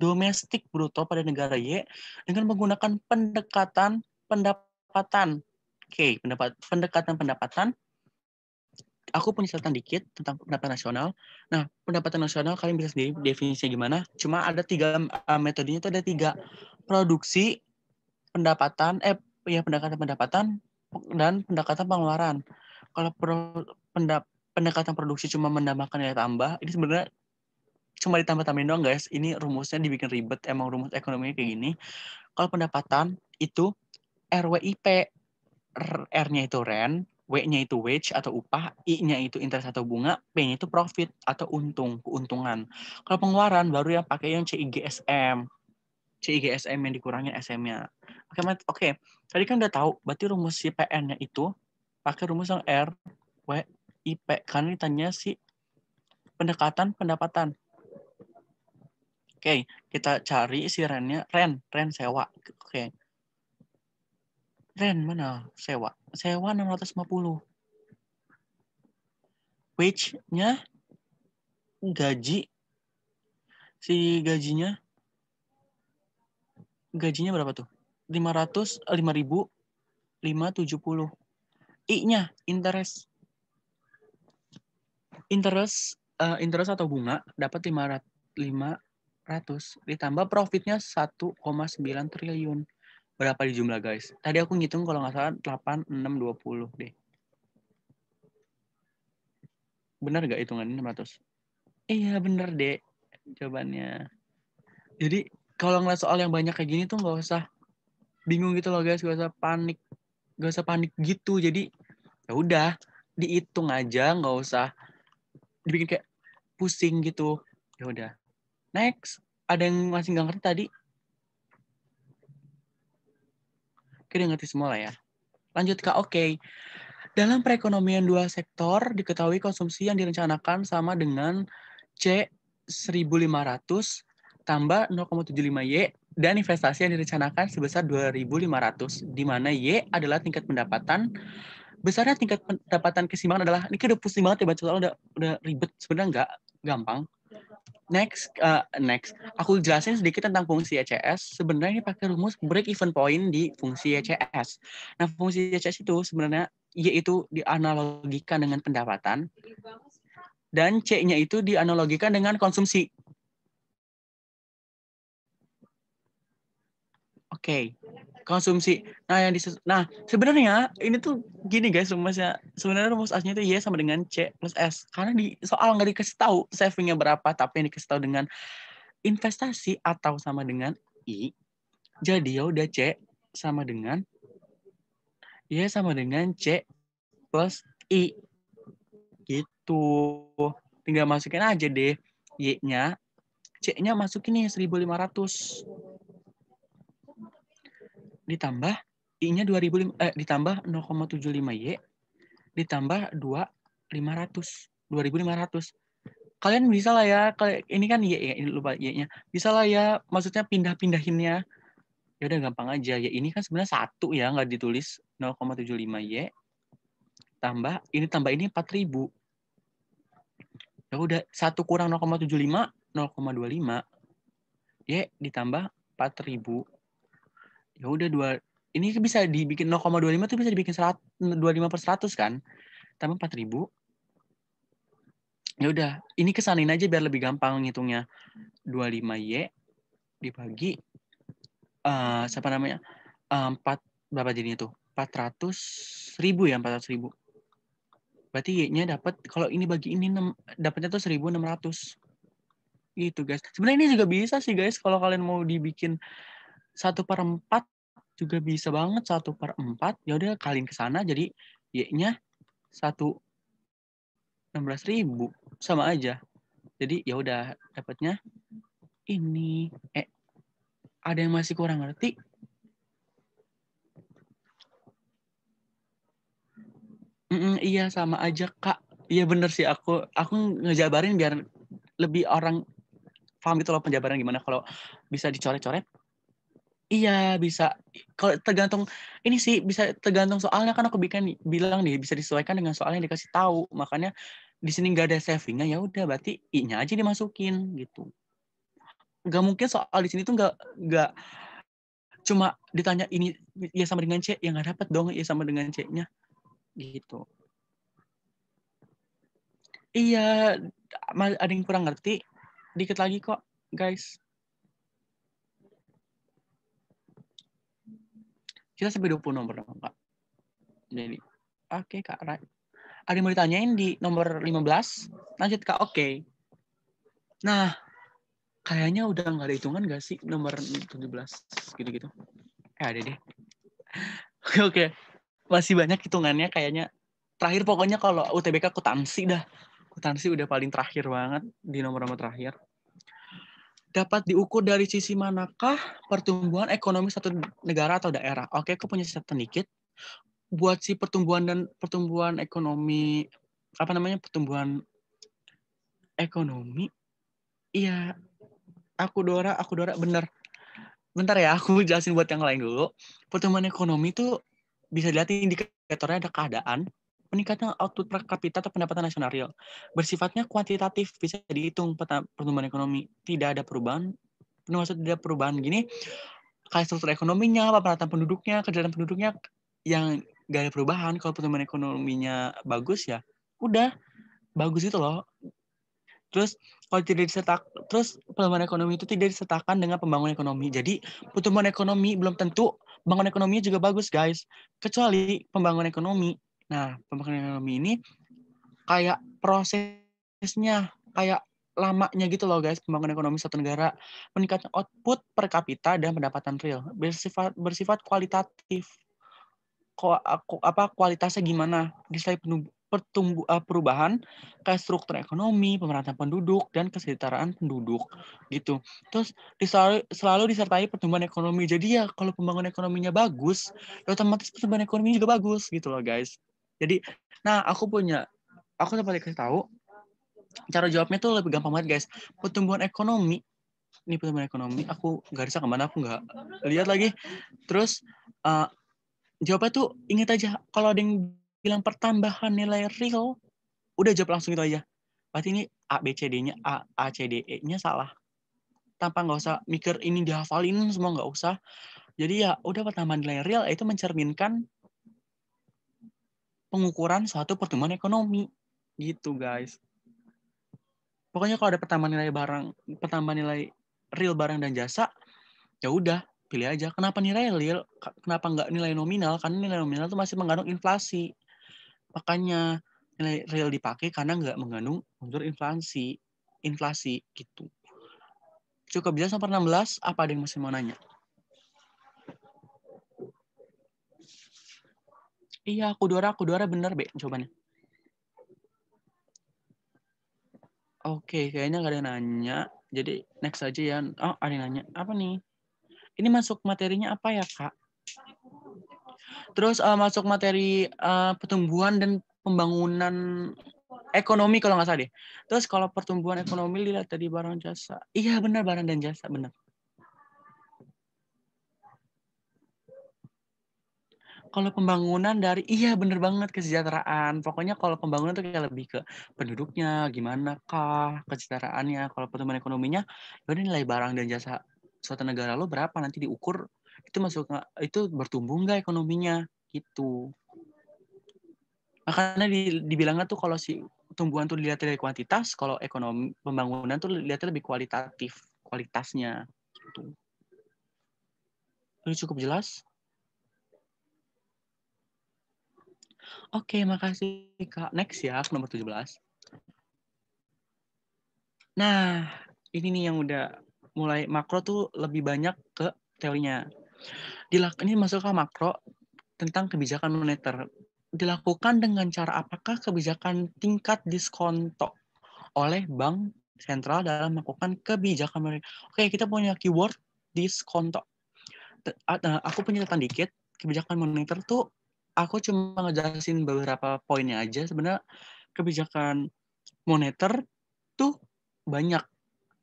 domestik bruto pada negara Y dengan menggunakan pendekatan pendapatan. Oke, pendekatan pendapatan. Aku punya catatan dikit tentang pendapatan nasional. Nah, pendapatan nasional kalian bisa sendiri definisinya gimana. Cuma ada 3 metodenya itu ada 3. Produksi, pendapatan, pendekatan pendapatan dan pendekatan pengeluaran. Kalau pendekatan produksi cuma menambahkan nilai tambah, ini sebenarnya cuma ditambah-tambahin doang guys. Ini rumusnya dibikin ribet, emang rumus ekonominya kayak gini. Kalau pendapatan itu RWIP, R-nya itu rent, W-nya itu wage atau upah, I-nya itu interest atau bunga, P-nya itu profit atau keuntungan. Kalau pengeluaran baru yang pakai yang CIGSM. CIGSM yang dikurangin SM-nya. Oke. Tadi kan udah tahu, berarti rumus si PN-nya itu pakai rumus yang R, W, I, P. Karena ditanya si pendekatan pendapatan. Oke, kita cari si rent-nya. Rent sewa. Oke. Rent mana? Sewa 650. Wage-nya gaji. Si gajinya berapa tuh? 5.570. I-nya interest. Interest atau bunga dapat 500 ditambah profitnya 1,9 triliun. Berapa di jumlah guys? Tadi aku ngitung kalau nggak salah 8620 deh. Benar nggak hitungannya 600? Iya bener deh jawabannya. Jadi kalau ngeliat soal yang banyak kayak gini tuh nggak usah bingung gitu loh guys, nggak usah panik gitu. Jadi ya udah dihitung aja, nggak usah dibikin kayak pusing gitu. Ya udah. Next, ada yang masih nggak ngerti tadi? Oke, udah ngerti semua lah ya. Lanjut Kak, oke. Dalam perekonomian dua sektor, diketahui konsumsi yang direncanakan sama dengan C 1.500 tambah 0,75 Y dan investasi yang direncanakan sebesar 2.500, di mana Y adalah tingkat pendapatan. Besarnya tingkat pendapatan keseimbangan adalah, ini udah pusing banget ya baca soal, udah ribet, sebenarnya nggak gampang. Next, aku jelasin sedikit tentang fungsi ECS. Sebenarnya ini pakai rumus break even point di fungsi ECS. Nah, fungsi ECS itu sebenarnya Y itu dianalogikan dengan pendapatan dan C-nya itu dianalogikan dengan konsumsi. Oke. Konsumsi. Nah, sebenarnya ini tuh gini guys rumusnya. Sebenarnya rumus aslinya itu Y sama dengan C plus S. Karena di soal nggak dikasih tahu savingnya berapa, tapi yang dikasih tahu dengan investasi atau sama dengan I. Jadi ya udah C sama dengan Y sama dengan C plus I. Gitu. Tinggal masukin aja deh Y-nya. C-nya masukin nih 1.500. Ditambah I-nya ditambah 0,75 Y ditambah 2.500. Kalian bisa lah ya, ini kan Y ya, ini lupa Y-nya. Bisa lah ya, maksudnya pindah-pindahinnya. Ya udah gampang aja. Ya ini kan sebenarnya 1 ya, nggak ditulis 0,75 Y tambah ini 4.000. Ya udah 1 kurang 0,75 0,25 Y ditambah 4.000. Ya udah 2, ini bisa dibikin 0,25 tuh bisa dibikin 25 per 100 kan? Tambah 4.000. Ya udah, ini kesanin aja biar lebih gampang ngitungnya. 25Y dibagi siapa namanya? 4 berapa jadinya tuh? 400.000 ya, 400.000. Berarti Y-nya dapat, kalau ini bagi ini dapatnya tuh 1.600. Gitu guys. Sebenarnya ini juga bisa sih guys kalau kalian mau dibikin 1/4 juga bisa banget, 1/4. Ya udah kaliin ke sana, jadi Y-nya 16.000 sama aja. Jadi ya udah dapatnya ini. Ada yang masih kurang ngerti? Iya sama aja Kak. Iya bener sih, aku ngejabarin biar lebih orang paham gitu loh penjabaran gimana. Kalau bisa dicoret-coret, iya bisa. Kalau tergantung ini sih, bisa tergantung soalnya, kan aku bilang nih bisa disesuaikan dengan soal yang dikasih tahu. Makanya di sini nggak ada savingnya, ya udah berarti I-nya aja dimasukin gitu. Nggak mungkin soal di sini tuh nggak cuma ditanya ini ya sama dengan C, ya nggak dapat dong ya sama dengan C-nya gitu. Iya, ada yang kurang ngerti? Dikit lagi kok, guys. Kita sampai 20 nomor dong, Kak. Jadi, oke, Kak. Right. Ada yang mau ditanyain di nomor 15? Lanjut, Kak. Oke. Nah, kayaknya udah nggak ada hitungan nggak sih nomor 17? Gitu-gitu. Ada deh. Oke. Masih banyak hitungannya kayaknya. Terakhir pokoknya kalau UTBK akuntansi dah. Akuntansi udah paling terakhir banget di nomor-nomor terakhir. Dapat diukur dari sisi manakah pertumbuhan ekonomi satu negara atau daerah? Oke, aku punya catatan dikit. Buat si pertumbuhan ekonomi, pertumbuhan ekonomi, iya, aku Dora, bener. Bentar ya, aku jelasin buat yang lain dulu. Pertumbuhan ekonomi itu bisa dilihat indikatornya ada keadaan, peningkatan output per kapita atau pendapatan nasional real. Bersifatnya kuantitatif, bisa dihitung pertumbuhan ekonomi. Tidak ada perubahan. Maksud tidak perubahan gini, kayak struktur ekonominya, pemerataan penduduknya, kesejahteraan penduduknya yang gak ada perubahan. Kalau pertumbuhan ekonominya bagus ya, udah bagus itu loh. Terus kalau terus pertumbuhan ekonomi itu tidak disertakan dengan pembangunan ekonomi. Jadi pertumbuhan ekonomi belum tentu pembangunan ekonominya juga bagus, guys. Kecuali pembangunan ekonomi. Nah, pembangunan ekonomi ini kayak prosesnya, kayak lamanya gitu loh, guys, pembangunan ekonomi satu negara. Meningkatkan output per kapita dan pendapatan real. Bersifat kualitatif. Kualitasnya gimana? Disertai perubahan kayak struktur ekonomi, pemerataan penduduk, dan kesejahteraan penduduk gitu. Terus selalu disertai pertumbuhan ekonomi. Jadi ya kalau pembangunan ekonominya bagus, ya otomatis pertumbuhan ekonomi juga bagus gitu loh, guys. Jadi, nah aku sempat dikasih tahu cara jawabnya tuh lebih gampang banget, guys. Pertumbuhan ekonomi, aku garisnya kemana aku nggak lihat lagi. Terus jawabnya tuh ingat aja, kalau ada yang bilang pertambahan nilai real, udah jawab langsung itu aja. Berarti ini A, B, C, D-nya, A, C, D, E-nya salah. Tanpa nggak usah mikir ini dihafalin semua, nggak usah. Jadi ya udah pertambahan nilai real itu mencerminkan pengukuran suatu pertumbuhan ekonomi. Gitu, guys. Pokoknya kalau ada pertambahan nilai real barang dan jasa, ya udah pilih aja. Kenapa nilai real? Kenapa nggak nilai nominal? Karena nilai nominal itu masih mengandung inflasi. Makanya nilai real dipakai karena nggak mengandung unsur inflasi gitu. Cukup jelas nomor 16, apa ada yang masih mau nanya? Iya, aku Dora bener, Be, jawabannya. Oke, kayaknya nggak ada yang nanya. Jadi next aja ya. Oh, ada yang nanya. Apa nih? Ini masuk materinya apa ya, Kak? Terus masuk materi pertumbuhan dan pembangunan ekonomi kalau nggak salah deh. Terus kalau pertumbuhan ekonomi dilihat tadi barang jasa. Iya benar, barang dan jasa, benar. Kalau pembangunan dari, iya bener banget, kesejahteraan. Pokoknya kalau pembangunan tuh kayak lebih ke penduduknya, gimana kah kesejahteraannya. Kalau pertumbuhan ekonominya, yaudah nilai barang dan jasa suatu negara lo berapa nanti diukur, itu bertumbuh nggak ekonominya gitu. Makanya dibilangnya tuh kalau si tumbuhan tuh dilihat dari kuantitas, kalau ekonomi pembangunan tuh dilihatnya lebih kualitasnya gitu. Ini cukup jelas? Oke, makasih Kak. Next ya, nomor 17. Nah, ini nih yang udah mulai makro tuh lebih banyak ke teorinya. Ini masuk ke makro tentang kebijakan moneter. Dilakukan dengan cara apakah kebijakan tingkat diskonto oleh bank sentral dalam melakukan kebijakan moneter. Oke, kita punya keyword diskonto. Aku punya catatan dikit. Kebijakan moneter tuh aku cuma ngejelasin beberapa poinnya aja. Sebenarnya kebijakan moneter tuh banyak.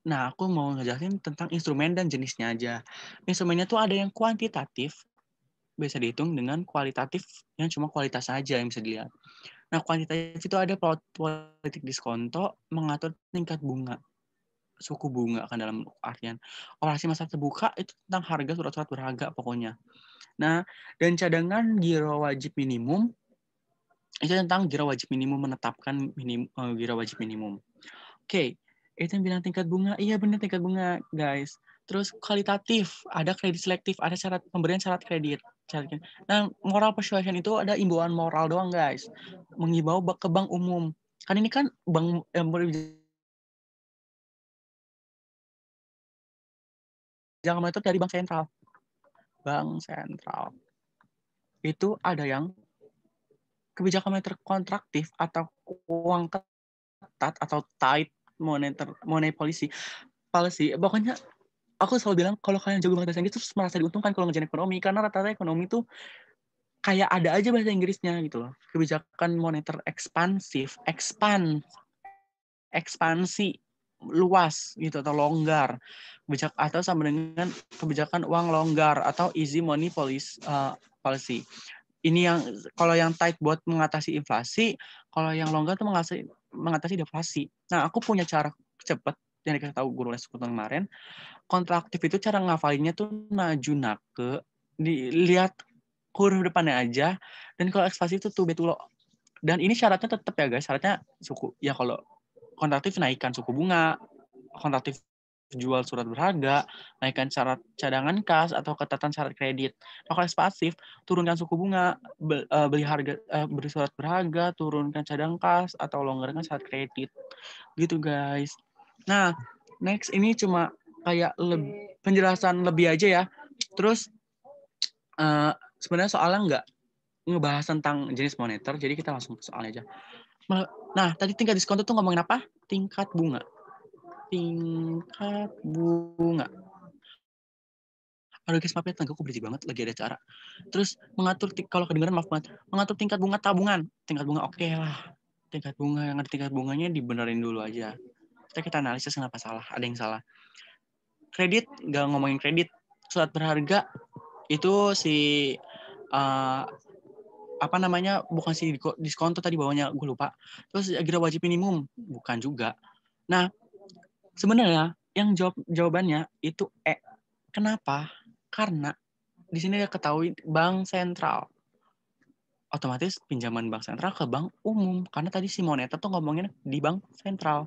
Nah, aku mau ngejelasin tentang instrumen dan jenisnya aja. Instrumennya tuh ada yang kuantitatif, bisa dihitung, dengan kualitatif yang cuma kualitas saja yang bisa dilihat. Nah, kuantitatif itu ada politik diskonto, mengatur tingkat bunga, suku bunga kan dalam artian. Operasi masa terbuka itu tentang harga surat-surat berharga pokoknya. Nah, dan cadangan giro wajib minimum itu tentang giro wajib minimum, menetapkan giro wajib minimum. Oke, itu yang bilang tingkat bunga. Iya benar, tingkat bunga, guys. Terus kualitatif, ada kredit selektif, ada syarat pemberian syarat kredit. Nah, moral persuasion itu ada imbauan moral doang, guys. Mengimbau ke bank umum. Kan ini kan bank jangan itu dari bank sentral. Bank sentral. Itu ada yang kebijakan moneter kontraktif atau uang ketat atau tight money policy. Pokoknya aku selalu bilang kalau kalian jago bahasa Inggris terus merasa diuntungkan kalau ngerjain ekonomi, karena rata-rata ekonomi tuh kayak ada aja bahasa Inggrisnya gitu loh. Kebijakan moneter ekspansif, ekspansi luas gitu atau longgar. Atau sama dengan kebijakan uang longgar atau easy money policy. Ini yang kalau yang tight buat mengatasi inflasi, kalau yang longgar tuh mengatasi deflasi. Nah, aku punya cara cepat yang dikasih tahu guru les kemarin. Kontraktif itu cara ngafalinnya tuh najunake, dilihat huruf depannya aja, dan kalau ekspansi itu tuh betulo. Dan ini syaratnya tetap ya guys, syaratnya kalau kontraktif naikkan suku bunga, kontraktif jual surat berharga, naikkan syarat cadangan kas atau ketatan syarat kredit. Nah, kalau pasif, turunkan suku bunga, beli surat berharga, turunkan cadangan kas atau longgarkan syarat kredit. Gitu guys. Nah, next ini cuma kayak penjelasan lebih aja ya. Terus sebenarnya soalnya nggak ngebahas tentang jenis moneter, jadi kita langsung ke soalnya aja. Nah, tadi tingkat diskon itu ngomongin apa? Tingkat bunga. Aduh guys, maaf ya, tenaga aku berisik banget, lagi ada acara. Terus mengatur, kalau kedengeran maaf banget, mengatur tingkat bunga tabungan. Tingkat bunga oke lah. Tingkat bunga, yang ada tingkat bunganya dibenerin dulu aja. Kita analisis kenapa salah, ada yang salah. Kredit, nggak ngomongin kredit. Surat berharga, itu bukan si diskonto tadi bawahnya, gue lupa. Terus giro wajib minimum, bukan juga. Nah, sebenarnya yang jawabannya itu Kenapa? Karena di sini dia ketahui bank sentral. Otomatis pinjaman bank sentral ke bank umum. Karena tadi si moneter tuh ngomongin di bank sentral.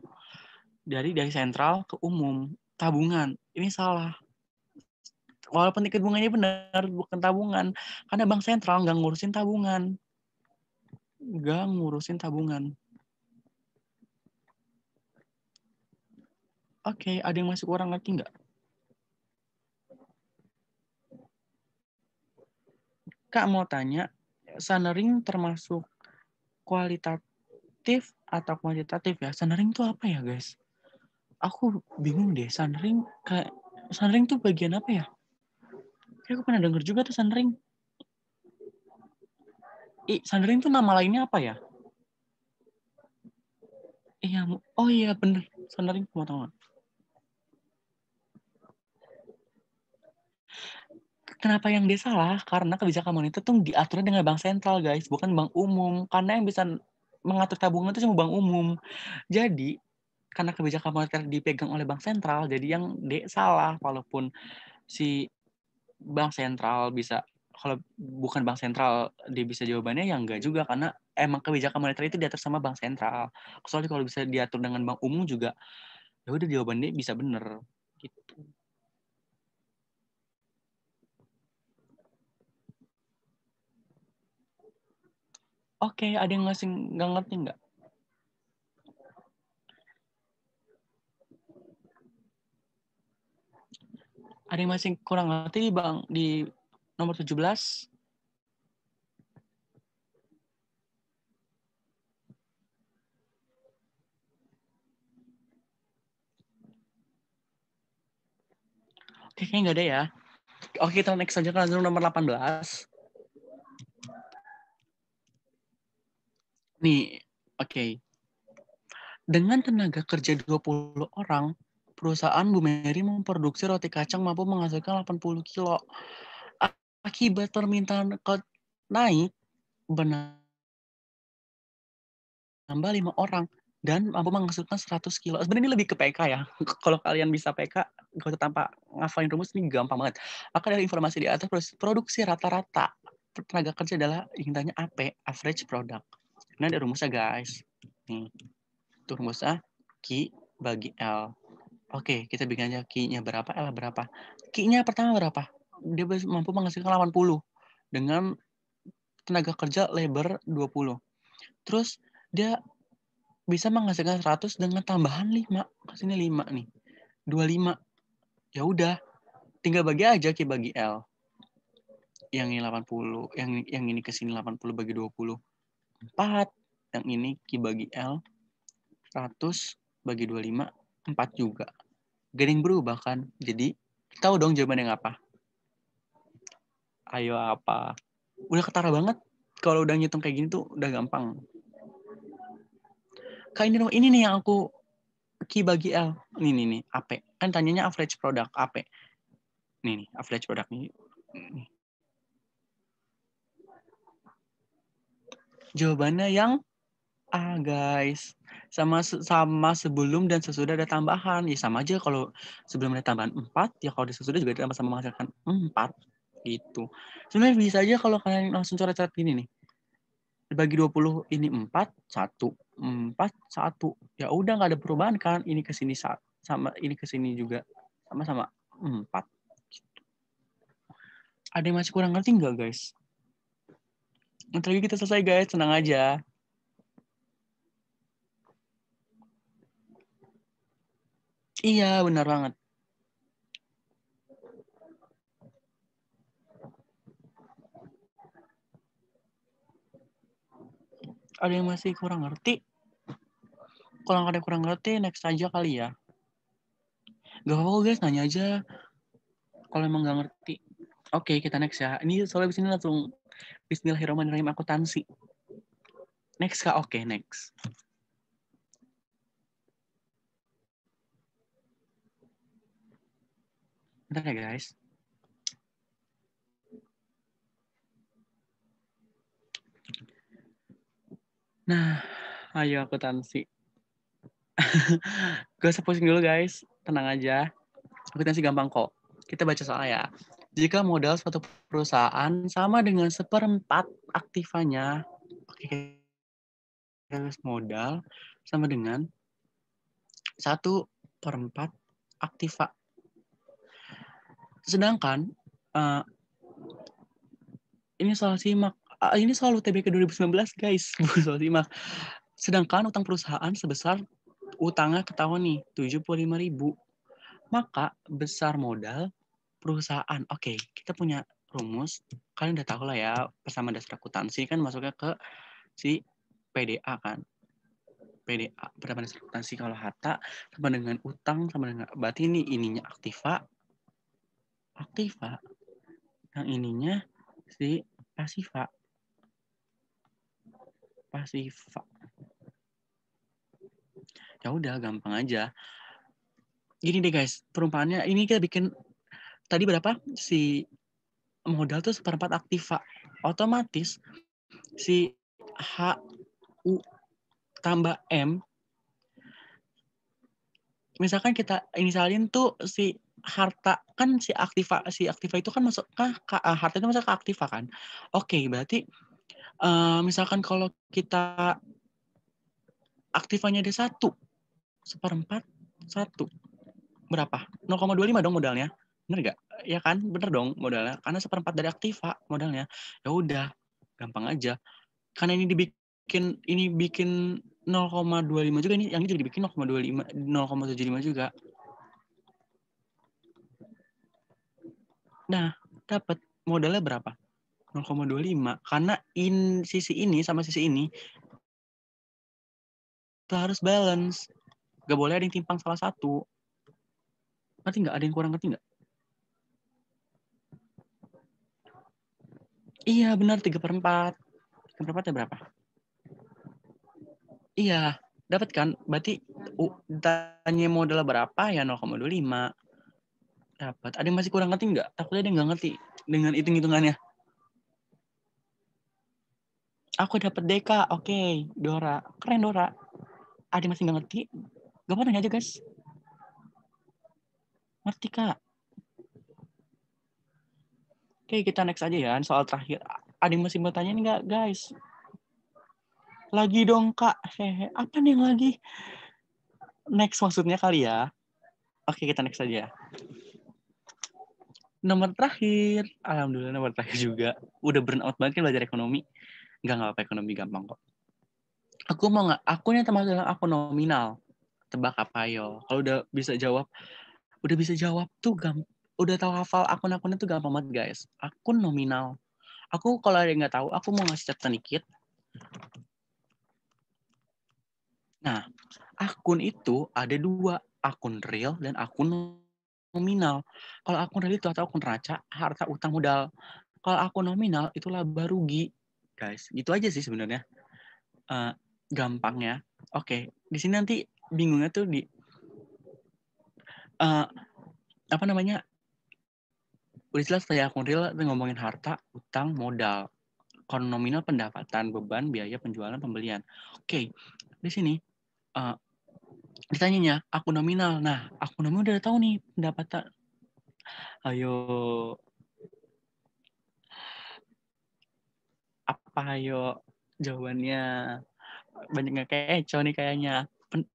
Dari sentral ke umum. Tabungan. Ini salah. Walaupun tingkat bunganya benar, bukan tabungan. Karena bank sentral nggak ngurusin tabungan. Oke, ada yang masih kurang ngerti nggak? Kak mau tanya, sunring termasuk kualitatif atau kuantitatif ya? Sunring itu apa ya guys? Aku bingung deh, sunring tuh bagian apa ya? Kayak aku pernah denger juga tuh sunring. Sunring tuh nama lainnya apa ya? Oh iya bener, sunring mau tahu nggak? Kenapa yang dia salah? Karena kebijakan moneter tuh diaturnya dengan bank sentral guys, bukan bank umum. Karena yang bisa mengatur tabungan itu cuma bank umum. Jadi karena kebijakan moneter dipegang oleh bank sentral, jadi yang salah. Walaupun si bank sentral bisa, kalau bukan bank sentral dia bisa jawabannya, ya enggak juga, karena emang kebijakan moneter itu diatur sama bank sentral. Soalnya kalau bisa diatur dengan bank umum juga, ya udah jawabannya bisa bener gitu. Oke, ada yang nggak ngerti nggak? Ada yang masih kurang ngerti Bang di nomor 17? Oke, kayaknya nggak ada ya. Oke, kita next aja ke nomor 18. Nih, oke. Dengan tenaga kerja 20 orang, perusahaan Bu Mary memproduksi roti kacang mampu menghasilkan 80 kilo. Akibat permintaan naik, menambah 5 orang dan mampu menghasilkan 100 kilo. Sebenarnya ini lebih ke PK ya. Kalau kalian bisa PK, kalau tanpa ngafalin rumus ini gampang banget. Maka dari informasi di atas, produksi rata-rata tenaga kerja adalah intinya AP, average product. Nah, ada rumusnya guys. Nih, itu rumusnya Q bagi L. Oke, kita bikin aja Q-nya berapa, L berapa. Q-nya pertama berapa? Dia mampu menghasilkan 80 dengan tenaga kerja labor 20. Terus dia bisa menghasilkan 100 dengan tambahan 5. Kesini 5 nih. 25. Ya udah, tinggal bagi aja Q bagi L. Yang ini 80, yang ini kesini 80 bagi 20. 4. Yang ini Q bagi L 100 bagi 25, 4 juga. Gak ada yang berubah kan? Jadi, tahu dong jawabannya apa? Ayo apa? Udah ketara banget. Kalau udah ngitung kayak gini tuh udah gampang. Kayak ini nih yang aku Q bagi L. Ini nih, AP. Kan tanyanya average product, AP. Nih, average product nih. Jawabannya yang A, guys. Sama sebelum dan sesudah ada tambahan. Ya sama aja kalau sebelum ada tambahan 4, ya kalau di sesudah juga ditambah sama menghasilkan 4. Gitu. Sebenarnya bisa aja kalau kalian langsung coret-coret gini nih. Dibagi 20 ini 4, 1. 4, 1. Ya udah nggak ada perubahan kan. Ini ke sini sama ini ke sini juga sama-sama 4. Gitu. Ada yang masih kurang ngerti nggak, guys? Nanti lagi kita selesai, guys. Tenang aja. Iya, benar banget. Ada yang masih kurang ngerti? Kalau ada yang kurang ngerti, next aja kali ya. Gak apa-apa guys, nanya aja. Kalau emang gak ngerti. Oke, kita next ya. Ini soalnya di sini langsung Bismillahirrahmanirrahim akuntansi. Next Kak, oke, next. Bentar ya guys. Nah, ayo akuntansi. Gak usah pusing dulu guys, tenang aja. Akuntansi gampang kok. Kita baca soal ya. Jika modal suatu perusahaan sama dengan 1/4 aktivanya, oke, modal sama dengan 1/4 aktiva. Sedangkan ini soal simak. Ini soal UTBK 2019 guys, bukan soal simak. Sedangkan utang perusahaan sebesar utangnya ketahuan nih 75.000. Maka besar modal perusahaan. Oke, kita punya rumus. Kalian udah tahu lah ya, bersama dasar akuntansi kan masuknya ke si PDA kan. PDA, bersama dasar akuntansi kalau harta sama dengan utang sama dengan berarti ini ininya aktiva. Yang ininya si pasiva. Ya udah gampang aja. Gini deh guys, perumpamannya ini kita bikin tadi berapa? Si modal tuh 1/4 aktiva. Otomatis si HU tambah M, misalkan kita inisalin tuh si harta kan si aktiva itu kan masuk ke harta itu masuk ke aktiva kan. Oke, berarti misalkan kalau kita aktivanya ada 1, 1/4 1 berapa? 0,25 dong modalnya. Bener nggak? Ya kan? Bener dong modalnya. Karena 1/4 dari aktiva modalnya. Ya udah, gampang aja. Karena ini bikin 0,25 juga, yang ini juga dibikin 0,75 juga. Nah, dapat modalnya berapa? 0,25. Karena sisi ini sama sisi ini itu harus balance. Gak boleh ada yang timpang salah satu. Ngerti nggak? Ada yang kurang ngerti nggak? Iya, benar 3/4. 3/4 ya berapa? Iya, dapat kan? Berarti tanya modalnya berapa ya 0,25. Dapat. Ada yang masih kurang ngerti nggak? Takutnya dia nggak ngerti dengan hitung-hitungannya. Aku dapat DK. Oke, Dora. Keren Dora. Ada yang masih nggak ngerti? Gak apa nanya aja guys. Ngerti Kak? Oke, kita next aja ya. Soal terakhir. Ada yang masih mau tanya nih nggak guys? Lagi dong Kak. Hehe. Apa nih yang lagi? Next maksudnya kali ya. Oke, kita next aja. Nomor terakhir. Alhamdulillah nomor terakhir juga. Udah burn out banget kan belajar ekonomi. Enggak apa-apa, ekonomi gampang kok. Aku nih termasuk dalam aku nominal. Tebak apa yo? Kalau udah bisa jawab tuh udah tahu hafal akun-akunnya tuh gampang banget guys. Akun nominal. Aku kalau ada yang nggak tahu, aku mau ngasih catatan dikit. Nah, akun itu ada 2, akun real dan akun nominal. Kalau akun real itu atau akun neraca, harta utang modal. Kalau akun nominal itu laba rugi, guys. Gitu aja sih sebenarnya. Gampangnya. Oke, di sini nanti bingungnya tuh di apa namanya? Udah jelas saya akun real ngomongin harta, utang, modal. Kalau nominal pendapatan, beban, biaya, penjualan, pembelian. Oke, di sini ditanyanya akun nominal. Nah, akun nominal udah tahu nih pendapatan. Ayo. Apa ayo jawabannya? Banyak nggak kecoh nih kayaknya.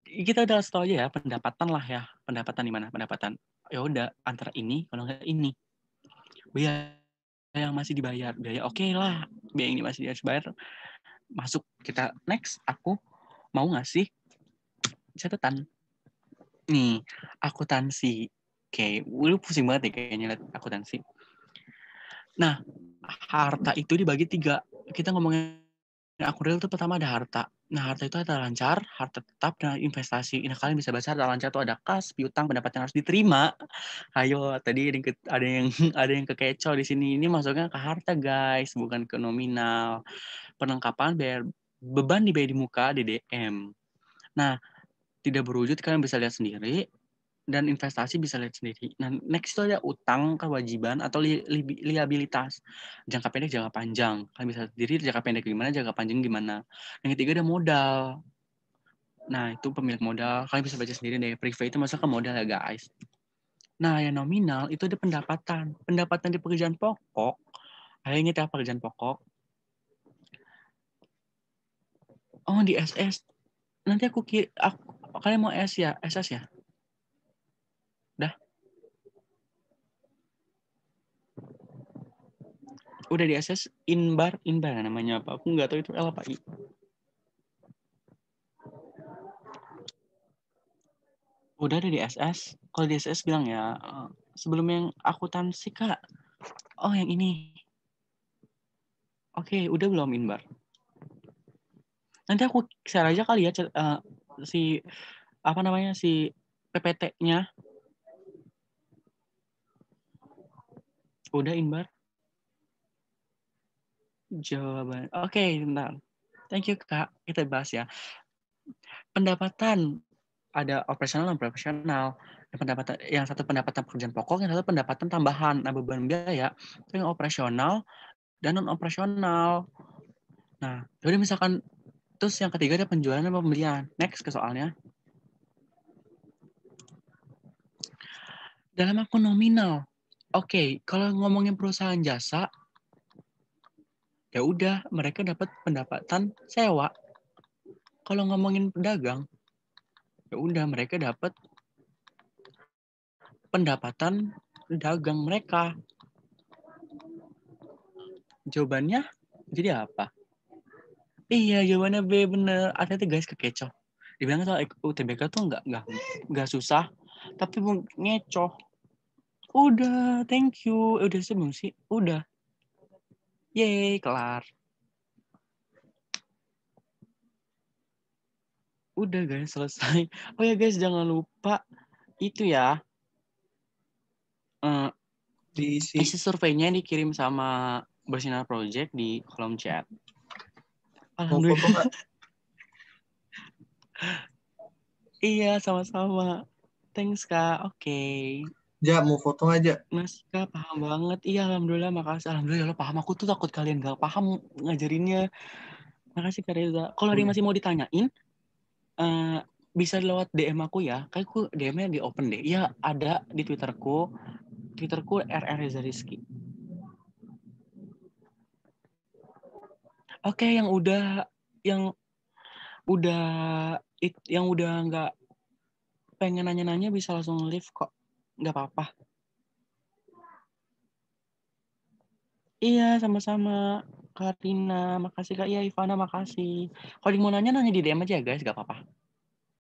Kita udah tahu aja ya pendapatan lah ya. Pendapatan di mana? Pendapatan. Ya udah antara ini kalau nggak ini. Biaya yang masih dibayar. Biaya oke lah. Biaya ini masih harus bayar. Masuk kita next. Aku mau ngasih catatan. Nih, akuntansi. Oke, lu pusing banget deh kayaknya lihat akuntansi. Nah, harta itu dibagi 3. Kita ngomongin akun real itu pertama ada harta. Nah, harta itu ada lancar, harta tetap, dan investasi. Nah, kalian bisa baca harta lancar itu ada kas, piutang, pendapatan harus diterima. Ayo, tadi ada yang kekecoh di sini. Ini masuknya ke harta, guys, bukan ke nominal. Penengkapan beban dibayar di muka, DDM. Nah, tidak berwujud kalian bisa lihat sendiri. Dan investasi bisa lihat sendiri. Nah, next itu ada utang, kewajiban, atau liabilitas. Jangka pendek, jangka panjang. Kalian bisa sendiri jangka pendek gimana, jangka panjang gimana. Yang ketiga ada modal. Nah, itu pemilik modal. Kalian bisa baca sendiri deh. Private itu masuk ke modal ya, guys. Nah, yang nominal itu ada pendapatan. Pendapatan di pekerjaan pokok. Ayo ingat ya pekerjaan pokok. Oh, di SS. Nanti kalian mau SS ya? Dah. Udah di SS inbar namanya apa? Aku nggak tahu itu L apa I. Udah ada di SS. Kalau di SS bilang ya, sebelum yang akuntansi Kak. Oh, yang ini. Oke, udah belum inbar? Nanti aku share aja kali ya si PPT-nya. Udah inbar? Jawaban. Oke, bentar. Thank you Kak. Kita bahas ya. Pendapatan ada operasional dan profesional. Yang satu pendapatan pekerjaan pokok, yang satu pendapatan tambahan. Nah, beban biaya itu yang operasional dan non operasional. Nah, jadi misalkan terus yang ketiga ada penjualan dan pembelian. Next ke soalnya. Dalam akun nominal. Oke, kalau ngomongin perusahaan jasa, ya udah mereka dapat pendapatan sewa. Kalau ngomongin pedagang, ya udah mereka dapat pendapatan dagang mereka. Jawabannya jadi apa? Iya, jawabannya B, bener. Hati-hati guys, kekecoh. Dibilang soal UTBK tuh nggak susah, tapi ngecoh. Udah, thank you. Udah sebelum sih? Udah. Yeay, kelar. Udah guys, selesai. Oh ya guys, jangan lupa itu ya. Diisi. Isi surveinya dikirim sama Bersinar Project di kolom chat. Mau foto Alhamdulillah. nggak? Iya, sama-sama. Thanks, Kak. Oke. Ja, mau foto aja. Mas, Kak, paham banget. Iya, alhamdulillah, makasih. Alhamdulillah, lo paham. Aku tuh takut kalian gak paham ngajarinnya. Makasih, Kak Reza. Kalau ada yang masih mau ditanyain, bisa lewat DM aku ya. Kayak aku DM-nya di open deh. Iya, ada di Twitterku. Twitterku RR Reza Rizky. Oke, yang udah nggak pengen nanya-nanya bisa langsung leave kok. Nggak apa-apa. Iya, sama-sama. Kak Tina, makasih Kak. Iya, Ivana, makasih. Kalau mau nanya di DM aja ya guys, nggak apa-apa.